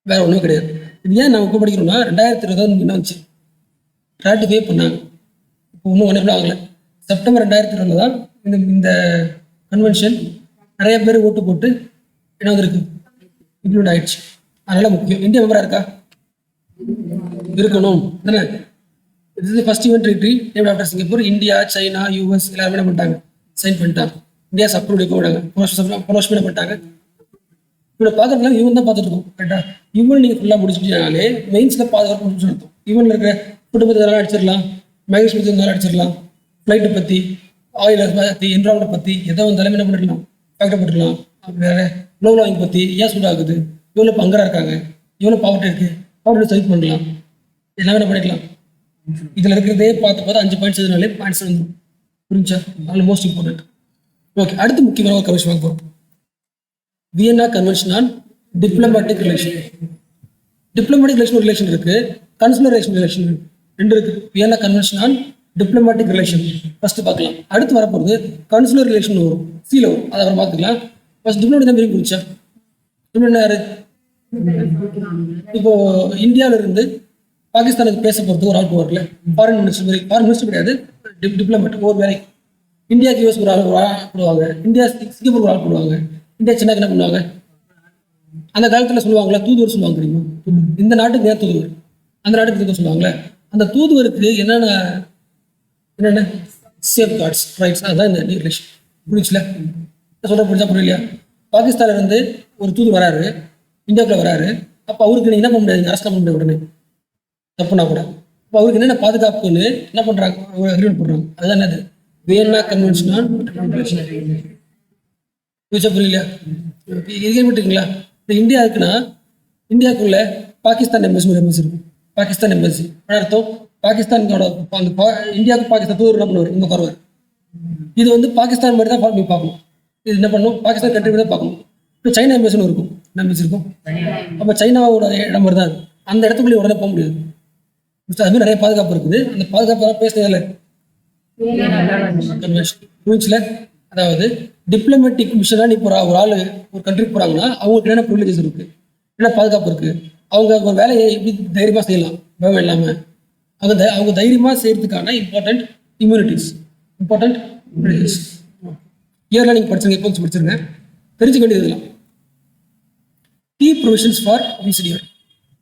S1: வேற ஒன்றும் கிடையாது. இது ஏன் நம்ம இப்போ படிக்கிறோம்னா 2020 என்ன வந்துச்சு, ராட்டிஃபை பண்ணாங்க. இப்போ இன்னும் ஒன்றும் ஆகலை. செப்டம்பர் 2020 தான் இந்த கன்வென்ஷன் நிறைய பேர் ஓட்டு போட்டு என்ன வந்துருக்கு, இம்ப்ளிமெண்ட் ஆயிடுச்சு. அதனால முக்கியம். இந்தியா மெம்பராக இருக்கா? இருக்கணும் தானே? இது first event treaty named after Singapore. India, China, US எல்லாருமே என்ன பண்ணிட்டாங்க, சைன் பண்ணிட்டாங்க. இந்தியா அப்ரூவ் போடாங்க, போன பண்ணிட்டாங்க. இவனை பார்க்கறதுலாம் ஈவன் தான் பார்த்துட்டு இருக்கோம். கரெக்டாக ஈவன் நீங்கள் ஃபுல்லாக முடிச்சுட்டாலே மெயின்ஸில் பாதுகாப்பு அர்த்தம். ஈவனில் இருக்கிற ஃபுட்டை பற்றி இதெல்லாம் அடிச்சிடலாம், மைக்ஸ் பற்றி இருந்தாலும் அடிச்சிடலாம், ஃப்ளைட்டை பற்றி, ஆயில் பற்றி, என்வரான்மெண்ட் பற்றி எதை வந்தாலும் என்ன பண்ணிடலாம், ஃபேக்டர் போட்டுடலாம். வேற குளோபல் வாங்கி பற்றி ஏன் சூடாகுது, எவ்வளோ பங்கராக இருக்காங்க, எவ்வளோ பாவர்ட்டி இருக்குது, பாவர்ட்டி சர்வ் பண்ணலாம், எல்லாமே என்ன பண்ணிக்கலாம். இதில் இருக்கிறதே பார்த்து 5 பாயிண்ட்ஸ் எதுனாலே பாயிண்ட்ஸ் வந்துடும். புரிஞ்சா? அதில் மோஸ்ட் இம்பார்ட்டன்ட். ஓகே, அடுத்து முக்கியமான ஒரு கன்வென்ஷன் வாங்க போகிறோம். Vienna convention on diplomatic relation. Diplomatic relation ஒரு ரிலேஷன் இருக்கு, கன்சுலர் ரிலேஷன் 2 இருக்கு. Vienna convention on diplomatic relation first பார்க்கலாம். அடுத்து வரப்போகிறது கன்சுலர் ரிலேஷன் வரும், சீல வரும், அதை அப்புறம் பார்த்துக்கலாம். ஃபர்ஸ்ட் டிப்ளமேட்டிக் தான் விரும்பி புரிச்சா? டிப்ளமேட் யாரு? இப்போ இந்தியாவில இருந்து பாகிஸ்தானுக்கு பேச போகிறது ஒரு ஆள் போவார்ல, ஃபாரின் மினிஸ்டர் கிடையாது, டிப்ளமேட் ஒரு வேலை. இந்தியாவுக்கு யூஎஸ் ஒரு ஆள் போடுவாங்க, இந்தியா சிங்கப்பூர் ஒரு ஆள் போடுவாங்க, இந்தியா சின்னக்கு என்ன பண்ணுவாங்க, அந்த காலத்தில் சொல்லுவாங்களா தூதுவர் சொல்லுவாங்க தெரியுமா? இந்த நாட்டுக்கு ஏன் தூதுவர், அந்த நாட்டுக்கு தூதுவர் சொல்லுவாங்களே. அந்த தூதுவருக்கு என்னென்ன சேஃப் கார்ட்ஸ் ரைட்ஸ், அதுதான் இந்த ரிலேஷன். புரிச்சுல சொல்ற புரிஞ்சா புரியலையா? பாகிஸ்தான்ல இருந்து ஒரு தூது வராரு, இந்தியாவுக்குள்ள வராரு. அப்போ அவருக்கு நீங்க என்ன பண்ண முடியாது, அரசு பண்ண முடியாது உடனே தப்புனா கூட. இப்போ அவருக்கு என்னென்ன பாதுகாப்புன்னு என்ன பண்றாங்க, அக்ரிமெண்ட் போடுறாங்க. அதுதான் என்னது, வியன்னா கன்வென்ஷன் ஆன் புரியலையா? இருக்கீங்களா? இப்போ இந்தியா இருக்குன்னா இந்தியாவுக்குள்ள பாகிஸ்தான் எம்பசி இருக்கும். பாகிஸ்தான் எம்பசி அர்த்தம் பாகிஸ்தானோட அந்த இந்தியாவுக்கு பாகிஸ்தான் தூதர் என்ன பண்ணுவார், இங்கே வருவார். இது வந்து பாகிஸ்தான் மாதிரி தான் ஃபார்ம் பார்க்கணும். இது என்ன பண்ணணும், பாகிஸ்தான் கண்ட்ரி தான் பார்க்கணும். இப்போ சைனா எம்பசின்னு இருக்கும், எம்பசி இருக்கும். அப்போ சைனாவோட இடம் மாதிரி தான் அது. அந்த இடத்துக்குள்ளே உடனே போக முடியாது. அது மாதிரி நிறைய பாதுகாப்பு இருக்குது. அந்த பாதுகாப்பு பேசுறதுல கன்வென்ஷன்ல, அதாவது டிப்ளமேட்டிக் மிஷனா இப்போ ஒரு ஆள் ஒரு கண்ட்ரிக்கு போறாங்கன்னா அவங்களுக்கு என்ன ப்ரிவிலேஜஸ் இருக்கு, என்ன பாதுகாப்பு இருக்கு, அவங்க ஒரு வேலையை எப்படி தைரியமா செய்யலாம் பயம் இல்லாம, அவங்க தைரியமா செய்யறதுக்கான இம்பார்ட்டன்ட் இம்யூனிட்டிஸ். இயர்ல நீங்க படிச்சிருங்க, எப்போ படிச்சிருங்க, தெரிஞ்சுக்க வேண்டியது இதெல்லாம். கீ ப்ரொவிஷன்ஸ் ஃபார் விசிடிஆர்,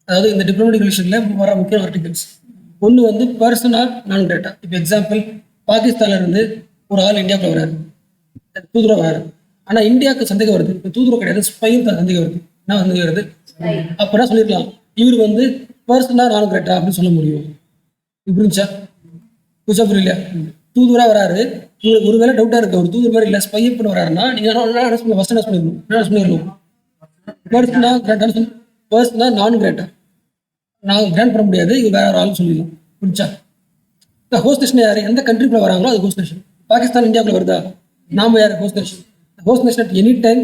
S1: அதாவது இந்த டிப்ளமேட்டிக் ரிலேஷன்ல வர முக்கிய ஆர்டிகல்ஸ். ஒன்று வந்து பர்சனா நான் கிரேட்டா. இப்போ எக்ஸாம்பிள், பாகிஸ்தான்ல இருந்து ஒரு ஆள் இந்தியாவுக்குள்ள வராரு, தூதுவா வராரு. ஆனா இந்தியாவுக்கு சந்தேகம் வருது, இப்போ தூதுவா கிடையாது, ஸ்பையும் சந்தேகம் வருது. என்ன சந்தேகம் வருது? அப்ப சொல்லிருக்கலாம், இவர் வந்து பர்சனா நான் கிரேட்டா அப்படின்னு சொல்ல முடியும். புரிஞ்சா புரியலையா? தூதுவரா வராரு, உங்களுக்கு ஒருவேளை டவுட்டா இருக்கு, ஒரு தூதுவர் மாதிரி இல்ல ஸ்பை பண்ண வராருன்னா நீங்க பர்சனா நான் கிரேட்டா, நான் கிராண்ட் பண்ண முடியாது, இது வேற ஒரு ஆள் சொல்லிடலாம். புரிஞ்சா? இந்த ஹோஸ்ட் நேஷன் யாரு, எந்த கண்ட்ரிக்குள்ள வராங்களோ அது ஹோஸ்ட் நேஷன். பாகிஸ்தான் இந்தியாவுக்குள்ள வருதா, நாம யாரு host nation. Host nation at any time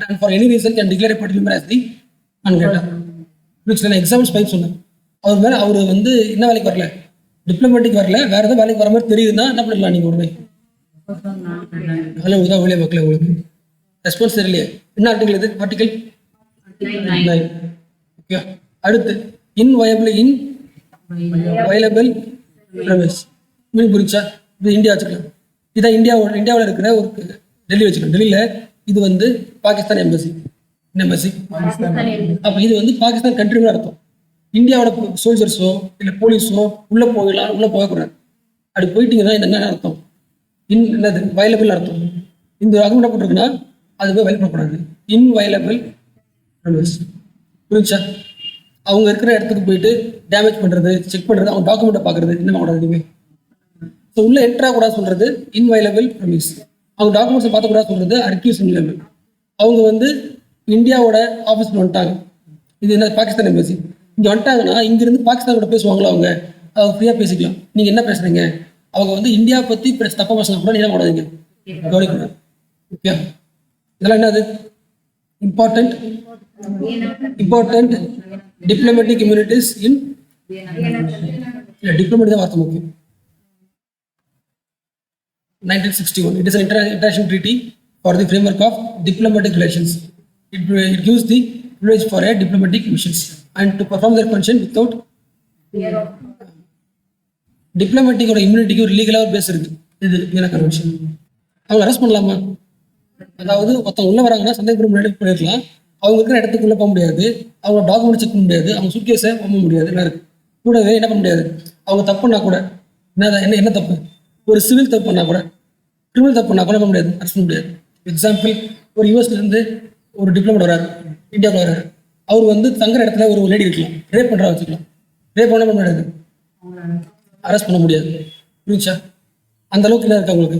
S1: and for any reason can declare a particular member as the non-grata. புரிஞ்சா? நான் எக்ஸாம்பிள் ஸ்பை சொன்னேன். அவர் மேல அவர் வந்து என்ன வேலைக்கு வரல, டிப்ளமேட்டிக் வரல, வேற ஏதாவது வேலைக்கு வர மாதிரி தெரியுதுன்னா என்ன பண்ணிடலாம் நீங்க உடனே. ஹலோ உதா ஊழிய மக்களே, உங்களுக்கு ரெஸ்பான்ஸ் தெரியலையே. என்ன ஆர்டிகல் இது? ஆர்டிகல் 9. ஓகே. அடுத்து இன்வயபிள் ப்ரெமிஸ். மீன் புரிச்சா? இது இந்தியா வச்சுக்கலாம். இதான் இந்தியாவில் இருக்கிற ஒரு டெல்லி வச்சுக்கலாம். டெல்லியில இது வந்து பாகிஸ்தான் எம்பசி. அப்ப இது வந்து பாகிஸ்தான் கண்ட்ரி அர்த்தம். இந்தியாவோட சோல்ஜர்ஸோ இல்லை போலீஸோ உள்ள போகக்கூடாது. அப்படி போயிட்டீங்கன்னா இது என்ன அர்த்தம், என்னது வயலபிள் அர்த்தம். இந்த அக்ரிமெண்ட் போட்டிருக்குன்னா அது போய் வயல் பண்ணக்கூடாது. இன்வயலபிள் புரிஞ்சா? அவங்க இருக்கிற இடத்துக்கு போயிட்டு டேமேஜ் பண்றது, செக் பண்றது, அவங்க டாக்குமெண்ட்டை பார்க்கறது என்ன கூடாது எதுவுமே. ஸோ உள்ள என்ட்ரா கூட சொல்றது இன்வயலபிள் ப்ரெமிஸ். அவங்க டாக்குமெண்ட்ஸை பார்த்த கூட சொல்றது அக்யூஸ் இன்வயலபிள். அவங்க வந்து இந்தியாவோட ஆஃபீஸ்ல வந்துட்டாங்க, இது என்ன பாகிஸ்தான் எம்பசி இங்க வந்துட்டாங்கன்னா இங்கிருந்து பாகிஸ்தான் கூட பேசுவாங்களா, அவங்க ஃப்ரீயா பேசிக்கலாம். நீங்க என்ன பேசுறீங்க, அவங்க வந்து இந்தியா பத்தி தப்பா பேசினா கூட நீங்க கூடாதுங்க, கவனிக்கக்கூடாது. ஓகே. இதெல்லாம் என்னது இம்பார்ட்டன்ட் டிப்ளமேட்டிக் இம்யூனிட்டிஸ் இன் டிப்ளமேட் தான் வார்த்தை முக்கியம். 1961 it is an international treaty for the framework of diplomatic relations. It gives the privilege for a diplomatic missions and to perform their function without diplomatic or immunity ஒரு லீகலா ஒரு base இருக்கு. இது Vienna convention. அவங்க arrest பண்ணலாமா? அதாவது ஒருத்தவங்க உள்ள வராங்கன்னா சந்தேகப்படும் முன்னாடி பண்ணிருக்கலாம். அவங்க இருக்கிற இடத்துக்குள்ள போக முடியாது, அவங்க டாக்குமெண்ட் செக் பண்ண முடியாது, அவங்க சூட்கேஸை போக முடியாது. என்ன இருக்கு கூடவே என்ன பண்ண முடியாது, அவங்க தப்புனா கூட என்ன தப்பு, ஒரு சிவில் தப்பு பண்ணா கூட, கிரிமினல் தப்பு பண்ணா கூட பண்ண முடியாது, அரெஸ்ட் பண்ண முடியாது. எக்ஸாம்பிள், ஒரு யூஎஸ்ல இருந்து ஒரு டிப்ளமேட் வராரு, இந்தியாவுக்கு வராரு. அவர் வந்து தங்குற இடத்துல ஒரு லேடி இருக்கலாம், ரேப் பண்றா வச்சுக்கலாம். ரேப் பண்ண முடியாது, அரெஸ்ட் பண்ண முடியாது. புரிஞ்சா? அந்த அளவுக்கு என்ன இருக்கு அவங்களுக்கு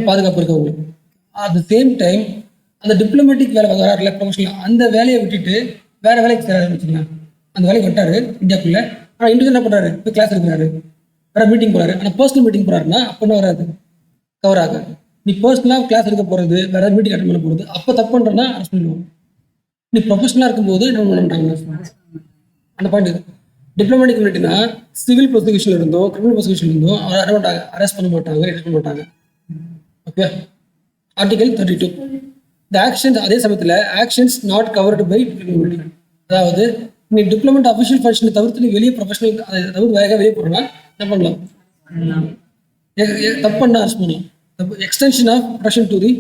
S1: பாதுகாப்பு இருக்கு அவங்களுக்கு. அட் த சேம் டைம் அந்த டிப்ளமேட்டிக் வேலை வராருல ப்ரொஃபஷனல், அந்த வேலையை விட்டுட்டு வேற வேலைக்கு சேர ஆரம்பிச்சுக்கலாம். அந்த வேலைக்கு விட்டாரு இந்தியாவுக்குள்ள. ஆனா இண்டிவிஜுவல் என்ன பண்றாரு, இப்போ கிளாஸ் இருக்கிறாரு, வேற மீட்டிங் போறாரு. ஆனால் பர்சனல் மீட்டிங் போறாருன்னா அப்போ என்ன வராது, கவர் ஆகாது. நீ பர்சனலாக கிளாஸ் எடுக்க போறது, வேற மீட்டிங் அட்டன் பண்ண போறது, அப்போ தப்பு பண்றேன்னா அரெஸ்ட் பண்ணிடுவோம். நீ ப்ரொஃபஷனலாக இருக்கும்போது என்ன பண்ண மாட்டாங்க. அந்த பாயிண்ட் டிப்ளமேட்டிக் கம்யூனிட்டினா சிவில் ப்ரொசிக்யூஷன் இருந்தோ கிரிமினல் ப்ரொசிக்யூஷன் இருந்தோ அரெஸ்ட் பண்ண மாட்டாங்க, எடுக்க மாட்டாங்க. ஓகே. ஆர்டிகல் 32 இந்த ஆக்ஷன்ஸ், அதே சமயத்தில் actions not covered by diplomat. அதாவது நீ டிப்ளமேட் அஃபிஷியல் ஃபங்க்ஷனை தவிர்த்து நீ வெளியே ப்ரொஃபஷனல் தவிர்த்து வேக வெளியே போறோம்னா என்ன பண்ணலாம், தப்பு பண்ணா அரெஸ்ட் பண்ணலாம். Extension of protection to the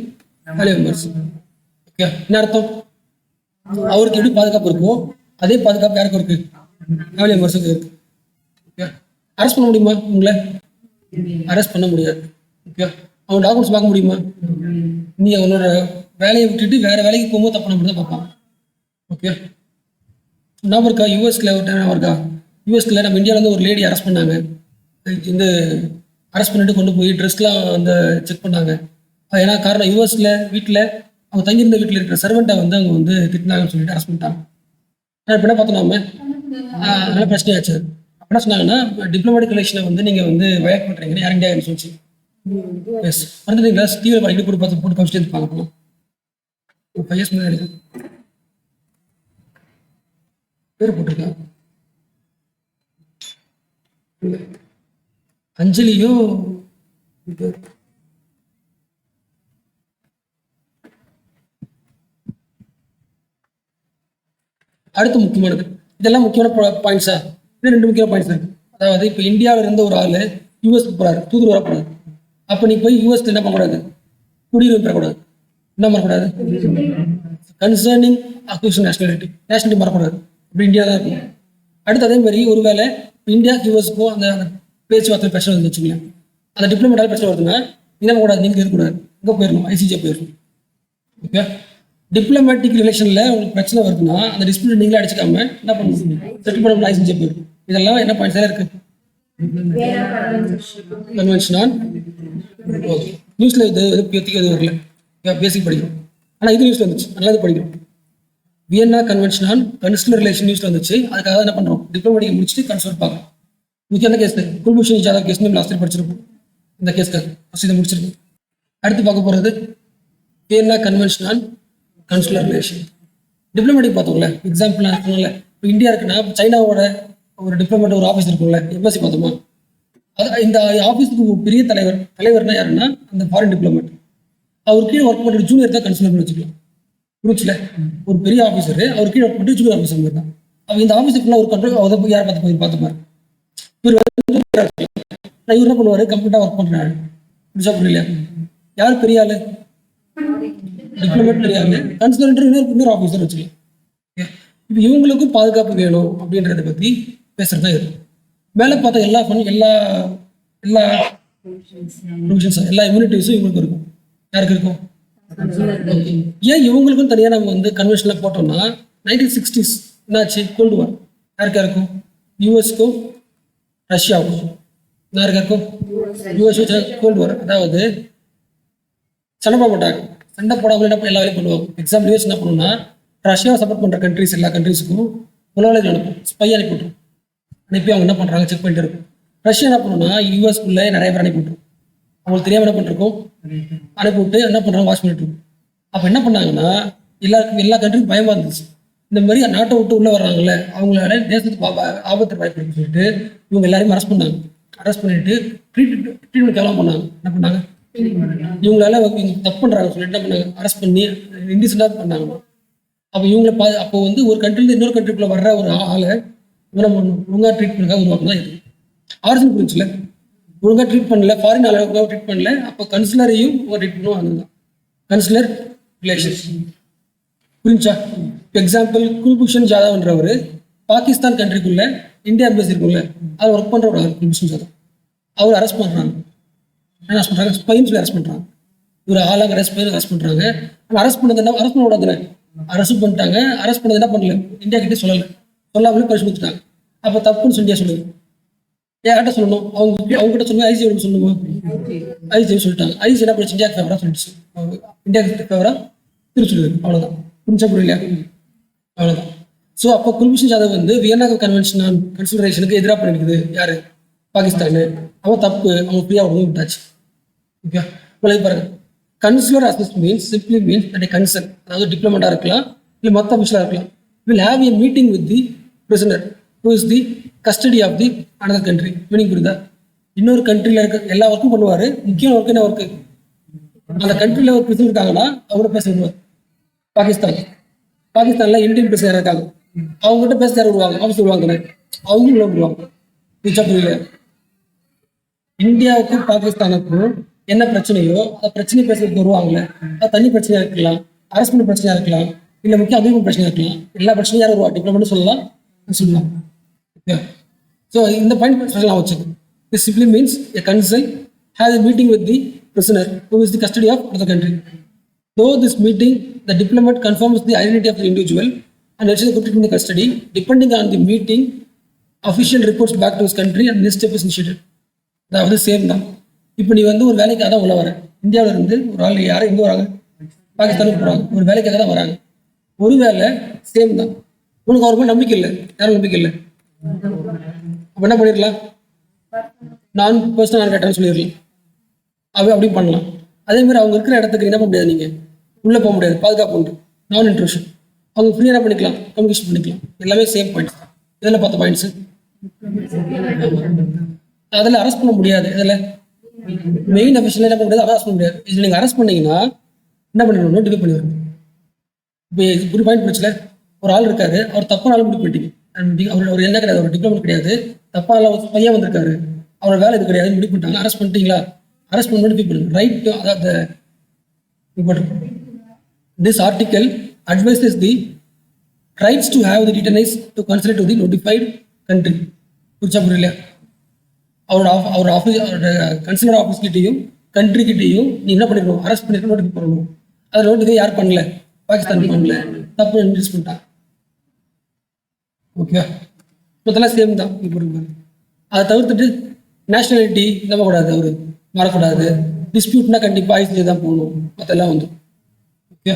S1: family members. Okay. என்ன அர்த்தம், அவருக்கு எப்படி பாதுகாப்பு இருக்கோ அதே பாதுகாப்பு யாருக்கு இருக்கு, ஃபேமிலி மெம்பர்ஸுக்கு இருக்கு. அரெஸ்ட் பண்ண முடியுமா உங்களை? அரெஸ்ட் பண்ண முடியாது. ஓகே, அவன் டாக்குமெண்ட்ஸ் பார்க்க முடியுமா? நீ அவனோட வேலையை விட்டுட்டு வேற வேலைக்கு போகும்போது தப்பு மட்டும் தான் பார்ப்பான். ஓகே, ஞாபகம் இருக்கா? யூஎஸ்ல ஞாபகம் இருக்கா? யூஎஸ்ல நம்ம இந்தியாவிலேருந்து ஒரு லேடி அரெஸ்ட் பண்ணாங்க. இந்த அரெஸ்ட் பண்ணிட்டு கொண்டு போய் ட்ரெஸ்லாம் அந்த செக் பண்ணாங்க. ஏன்னா காரணம் யூஎஸ்ல வீட்டில் அவங்க தங்கியிருந்த வீட்டில் இருக்கிற சர்வெண்ட்டை வந்து அவங்க வந்து திட்டினாங்கன்னு சொல்லிட்டு அரெஸ்ட் பண்ணிட்டாங்க. இப்போ என்ன பார்த்தோம் நாம, அதனால பிரச்சனையாச்சு. என்ன சொன்னாங்கன்னா, டிப்ளமேட்டிக் ரிலேஷனை வந்து நீங்கள் வந்து வயலேட் பண்ணுறீங்கன்னு யார் இந்தியா சொல்லிச்சு. எஸ், வந்துட்டீங்களா? டிவியில் படிக்க போட்டு பார்த்து போட்டு கமிச்சிட்டு இருப்பாங்க. அப்போ 5 இயர்ஸ் முன்னாடி பேர் போட்டிருக்காங்க. அஞ்சலியோ அடுத்து முக்கியமானது, இதெல்லாம் முக்கியமான பாயிண்ட்ஸா? இன்னும் 2 முக்கியமான பாயிண்ட்ஸ் இருக்கு. அதாவது இப்போ இந்தியாவில் இருந்த ஒரு ஆள் யூஎஸ்க்கு போறாரு, தூதுவர் வரக்கூடாது. அப்போ நீ போய் யூஎஸ்ல என்ன பண்ணக்கூடாது? குடியுரிமை பெறக்கூடாது. என்ன மறக்கூடாது? கன்சர்னிங் அக்விசிஷன் நேஷனாலிட்டி மறக்கூடாது. இப்படி இந்தியா தான் இருக்கும். அடுத்து அதே மாதிரி ஒருவேளை இந்தியாவுக்கு யூஎஸ்க்கும் அந்த பேச்சுவார்த்தை பிரச்சனை வந்து வச்சுக்கலாம், அந்த டிப்ளமேட்டால் பிரச்சனை வருதுன்னா என்ன கூடாது? நீங்கள் இருக்கக்கூடாது, இங்கே போயிடணும், ஐசிஜே போயிடணும். ஓகே, டிப்ளமேட்டிக் ரிலேஷனில் உங்களுக்கு பிரச்சனை வருதுன்னா அந்த டிஸ்பியூட் நீங்களே அடிச்சுக்காம என்ன பண்ணணும்? செட்டில் பண்ண ஐசிஜே போயிடும். இதெல்லாம் என்ன பாயிண்ட்ஸ் இருக்கு? கன்வென்ஷன் ஆன், ஓகே, நியூஸில் இது எது வரல, பேசிக் படிக்கணும். ஆனால் இது நியூஸில் வந்துச்சு, நல்லா இது படிக்கணும். Vienna convention on consular relation நியூஸ்ல வந்துச்சு. அதுக்காக என்ன பண்றோம்? டிப்ளமேட்டிக் முடிச்சுட்டு கன்சல்ட் பார்க்கணும். முக்கியம் case Kulbhushan Jadhav case last year படிச்சிருக்கோம். இந்த கேஸ்க்கு இதை முடிச்சிருக்கோம். அடுத்து பார்க்க போறது Vienna convention on consular relation. Diplomatic பார்த்தோம்ல, எக்ஸாம்பிள் நான் சொன்னல, இப்போ இந்தியா இருக்குன்னா சைனாவோட ஒரு டிப்ளமேட் ஒரு ஆஃபீஸ் இருக்கும்ல, எம்பசி பார்த்தோமா? அது இந்த ஆஃபீஸுக்கு ஒரு பெரிய தலைவர்னா யாருன்னா அந்த ஃபாரின் டிப்ளமேட். அவர் கீழே ஒர்க் பண்ணுற ஜூனியர் தான் கன்சுலர் வச்சுக்கலாம். புரிச்சுல, ஒரு பெரிய ஆஃபீஸர் அவர் கீழே ஒர்க் பண்ணிட்டு ஜூனியர் ஆஃபீஸர் தான். அவன் இந்த ஆஃபீஸுக்குள்ள ஒரு கண்ட்ரோல் அதை போய் யார் பார்த்துப்பாரு. இவர் என்ன பண்ணுவாரு? கம்ப்ளீட்டாக ஒர்க் பண்ணுறாரு. புரிச்சா புரியல? யார் பெரிய ஆளு? டிப்ளமேட் பெரிய ஆளு, கன்சுலர் இன்னொரு ஆஃபீஸர் வச்சுக்கலாம். இப்போ இவங்களுக்கும் பாதுகாப்பு வேணும் அப்படின்றத பற்றி பேசுறது தான் இருக்கும். மேலே பார்த்தா எல்லா எல்லா இம்யூனிட்டிஸும் இவங்களுக்கு இருக்கும். யாருக்கு இருக்கும்? ஏன் இவங்களுக்கும் தனியாக நம்ம வந்து கன்வென்ஷன்ல போட்டோம்னா 1960s என்னாச்சு? கோல்டு வார். யாருக்கா இருக்கும்? யூஎஸ்க்கும் ரஷ்யாவுக்கும். யாருக்கா இருக்கும்? யூஎஸ் கோல்டு வார். அதாவது சண்டை போட மாட்டாங்க. சண்டை போடாமல் என்ன எல்லா வேலையும் பண்ணுவாங்க. எக்ஸாம்பிள் யூஎஸ் என்ன பண்ணுவோம்னா, ரஷ்யாவை சப்போர்ட் பண்ணுற கண்ட்ரிஸ் எல்லா கண்ட்ரிஸுக்கும் உலகத்தில் அனுப்பும், ஸ்பை அனுப்பி விட்டுரும். அனுப்பி அவங்க என்ன பண்ணுறாங்க செக் பண்ணிட்டு இருக்கும். ரஷ்யா என்ன பண்ணுவோம்னா யூஎஸ்குள்ளே நிறைய பேர் அனுப்பி விட்டுரும். அவங்களுக்கு தெரியாமல் என்ன பண்ணிருக்கோம்? அனுப்பிவிட்டு என்ன பண்ணுறாங்க? வாட்ச் பண்ணிட்டு இருக்கோம். அப்போ என்ன பண்ணாங்கன்னா எல்லா கண்ட்ரிக்கும் பயமாக இருந்துச்சு. இந்த மாதிரி நாட்டை விட்டு உள்ளே வர்றாங்கல்ல, அவங்களால தேசத்துக்கு ஆபத்து வாய்ப்பு சொல்லிட்டு இவங்க எல்லாரையும் அரெஸ்ட் பண்ணாங்க. அரெஸ்ட் பண்ணிட்டு ட்ரீட்மெண்ட் கேவலம் பண்ணாங்க. என்ன பண்ணாங்க? இவங்களால தப்பு பண்ணுறாங்க சொல்லிட்டு என்ன பண்ணாங்க? அரெஸ்ட் பண்ணி இன்டிசென்டாக பண்ணாங்க. அப்போ இவங்களை அப்போ வந்து ஒரு கண்ட்ரிலேருந்து இன்னொரு கண்ட்ரிக்குள்ள வர்ற ஒரு ஆளை ஒழுங்காக ட்ரீட் பண்ணுறதுக்காக உருவாக்குனா இது ஆரிஜின் புரிஞ்சுல. ஒழுங்காக ட்ரீட் பண்ணல, ஃபாரின் அளவுக்காக ட்ரீட் பண்ணல, அப்போ கன்சுலரையும் ட்ரீட் பண்ணுவோம். அதுதான் கன்சுலர் ரிலேஷன். புரிஞ்சா? எக்ஸாம்பிள் குல்பூஷன் ஜாதவ்ன்றவர் பாகிஸ்தான் கண்ட்ரிக்குள்ள இந்தியா எம்பசி இருக்குல்ல, அவர் ஒர்க் பண்ணுற ஒரு குல்பூஷன் ஜாதவ். அவர் அரெஸ்ட் பண்ணுறாங்க. என்ன அரெஸ்ட் பண்ணுறாங்க? ஸ்பைன்னு சொல்லி அரெஸ்ட் பண்ணுறாங்க. இவர் ஆளாக அரெஸ்ட் பண்ணுறாங்க. ஆனால் அரெஸ்ட் பண்ணது என்ன? அரெஸ்ட் பண்ண விடாதுல, அரெஸ்ட் பண்ணிட்டாங்க. அரெஸ்ட் பண்ணது என்ன பண்ணல? இந்தியா கிட்டே சொல்லலை, சொல்லாமலே பரிசு கொடுத்துட்டாங்க. அப்போ தப்புன்னு சொல்லி சொல்லுது. யார்கிட்ட சொல்லணும்? அவங்ககிட்ட சொல்லுங்க. ஐசிஐ சொல்லுமா? ஐசிஐ சொல்லிட்டாங்க. ஐசி என்ன பண்ணுச்சு? இந்தியாவுக்கு ஃபேவரா சொல்லிடுச்சு. இந்தியாவுக்கு ஃபேவரா திருச்சி சொல்லுது. அவ்வளோதான். புரிஞ்சா புரியலையா? அவ்வளோதான். ஸோ அப்போ குல்பூஷன் ஜாதவ் வந்து வியன்னா கன்வென்ஷன் ஆன் கன்சிடரேஷனுக்கு எதிராக பண்ணிருக்குது யாரு? பாகிஸ்தானு. அவன் தப்பு, அவன் ஃப்ரீயாக விடவும் விட்டாச்சு. ஓகே, உங்களுக்கு பாருங்க, consular assist means simply means that concern, அதாவது டிப்ளமேட்டாக இருக்கலாம், இல்லை மற்ற அஃபிஷியலாக இருக்கலாம், will have a meeting with the prisoner who is the custody of the another country. மீனிங் புரியுதா? இன்னொரு கண்ட்ரியில் இருக்க எல்லா ஒர்க்கும் பண்ணுவார். முக்கியம் ஒர்க்கு என்ன ஒர்க்கு? அந்த கண்ட்ரியில் ஒரு பிரசிடென்ட் இருக்காங்கன்னா அவங்கள பேச விடுவார். பாகிஸ்தானில் இந்தியன் பிரசிடென்ட் இருக்காங்க, அவங்ககிட்ட பேச யார் விடுவாங்க? ஆஃபீஸ் விடுவாங்க தானே, அவங்களும் விடுவாங்க. புரிச்சா புரியல? இந்தியாவுக்கும் பாகிஸ்தானுக்கும் என்ன பிரச்சனையோ அந்த பிரச்சனை பேசுறதுக்கு வருவாங்கல்ல, அது தனி பிரச்சனையா இருக்கலாம், அரசு பண்ண பிரச்சனையா இருக்கலாம், இல்லை முக்கிய அதிகம் பிரச்சனையா இருக்கலாம். எல்லா பிரச்சனையும் யாரும் வருவா? டிப்ளமேட் சொல்லலாம். ஸோ இந்த பாயிண்ட் சொல்லலாம் வச்சுக்கோங்க. This simply means a consul has a meeting with the prisoner who is the custody of the country. Though this meeting, the diplomat confirms the identity of the individual and lets the in the custody. Depending on the meeting, official reports back to his country and next step is initiated. அதாவது same தான். இப்போ நீ வந்து ஒரு வேலைக்காக தான் உள்ள வர. இந்தியாவில இருந்து ஒரு ஆள் யாரும் எங்கே வராங்க, பாகிஸ்தானுக்கு போகிறாங்க, ஒரு வேலைக்காக தான் வராங்க. ஒரு வேலை சேம் தான். உனக்கு அவர் மேலே நம்பிக்கை இல்லை, யாரும் நம்பிக்கை இல்லை, அப்போ என்ன பண்ணிடலாம், நான் பர்சனல் நான் கேட்டேன்னு சொல்லிடலாம். அப்படி பண்ணலாம். அதே மாதிரி அவங்க இருக்கிற இடத்துக்கு என்ன பண்ண முடியாது, நீங்கள் உள்ளே போக முடியாது, பாதுகாப்பு உண்டு, நான் இன்ட்ரூஷன். அவங்க ஃப்ரீயாக என்ன பண்ணிக்கலாம், கம்யூனிகேஷன் பண்ணிக்கலாம். எல்லாமே சேம் பாயிண்ட்ஸ். இதில் 10 பாயிண்ட்ஸு. அதில் அரெஸ்ட் பண்ண முடியாது. இதில் மெயின் அஃபிஷியல் என்ன பண்ண முடியாது, அரெஸ்ட் பண்ண முடியாது. இதில் நீங்கள் அரெஸ்ட் பண்ணீங்கன்னா என்ன பண்ணிடணும், நோட்டிஃபை பண்ணிடுறோம். இப்போ ஒரு பாயிண்ட் பிரச்சனை, ஒரு ஆள் இருக்காரு, அவர் தப்பான ஆள் முடிவு பண்ணிட்டீங்க. அவர் என்ன கிடையாது, அவர் டிப்ளமேட் கிடையாது, தப்பான ஆள் பையன் வந்திருக்காரு, அவரோட வேலை இது கிடையாது, முடிவு பண்ணிட்டாங்க. அரெஸ்ட் பண்ணிட்டீங்களா, அரெஸ்ட் பண்ண நோட்டிஃபை பண்ணுங்க. ரைட், அதாவது this article advises the rights to have the detainees to consider to the notified country. புரிச்சா புரியலையா? அவர் ஆஃபீஸ், அவரோட கன்சுலர் ஆஃபீஸ் கிட்டையும் கண்ட்ரி கிட்டையும் நீ என்ன பண்ணிக்கணும், அரெஸ்ட் பண்ணிட்டு நோட்டிஃபை பண்ணணும். அதை நோட்டிஃபை யார் பண்ணல, பாகிஸ்தான் பண்ணல, தப்பு இன்ட்ரீஸ் பண்ணிட்டாங்க. ஓகே, மொத்தம் சேம் தான். அதை தவிர்த்துட்டு நேஷனாலிட்டி நம்பக்கூடாது, அவர் மாறக்கூடாது. டிஸ்பியூட்னா கண்டிப்பாக ஐசிஜே தான் போகணும், மற்றெல்லாம் வந்து ஓகே.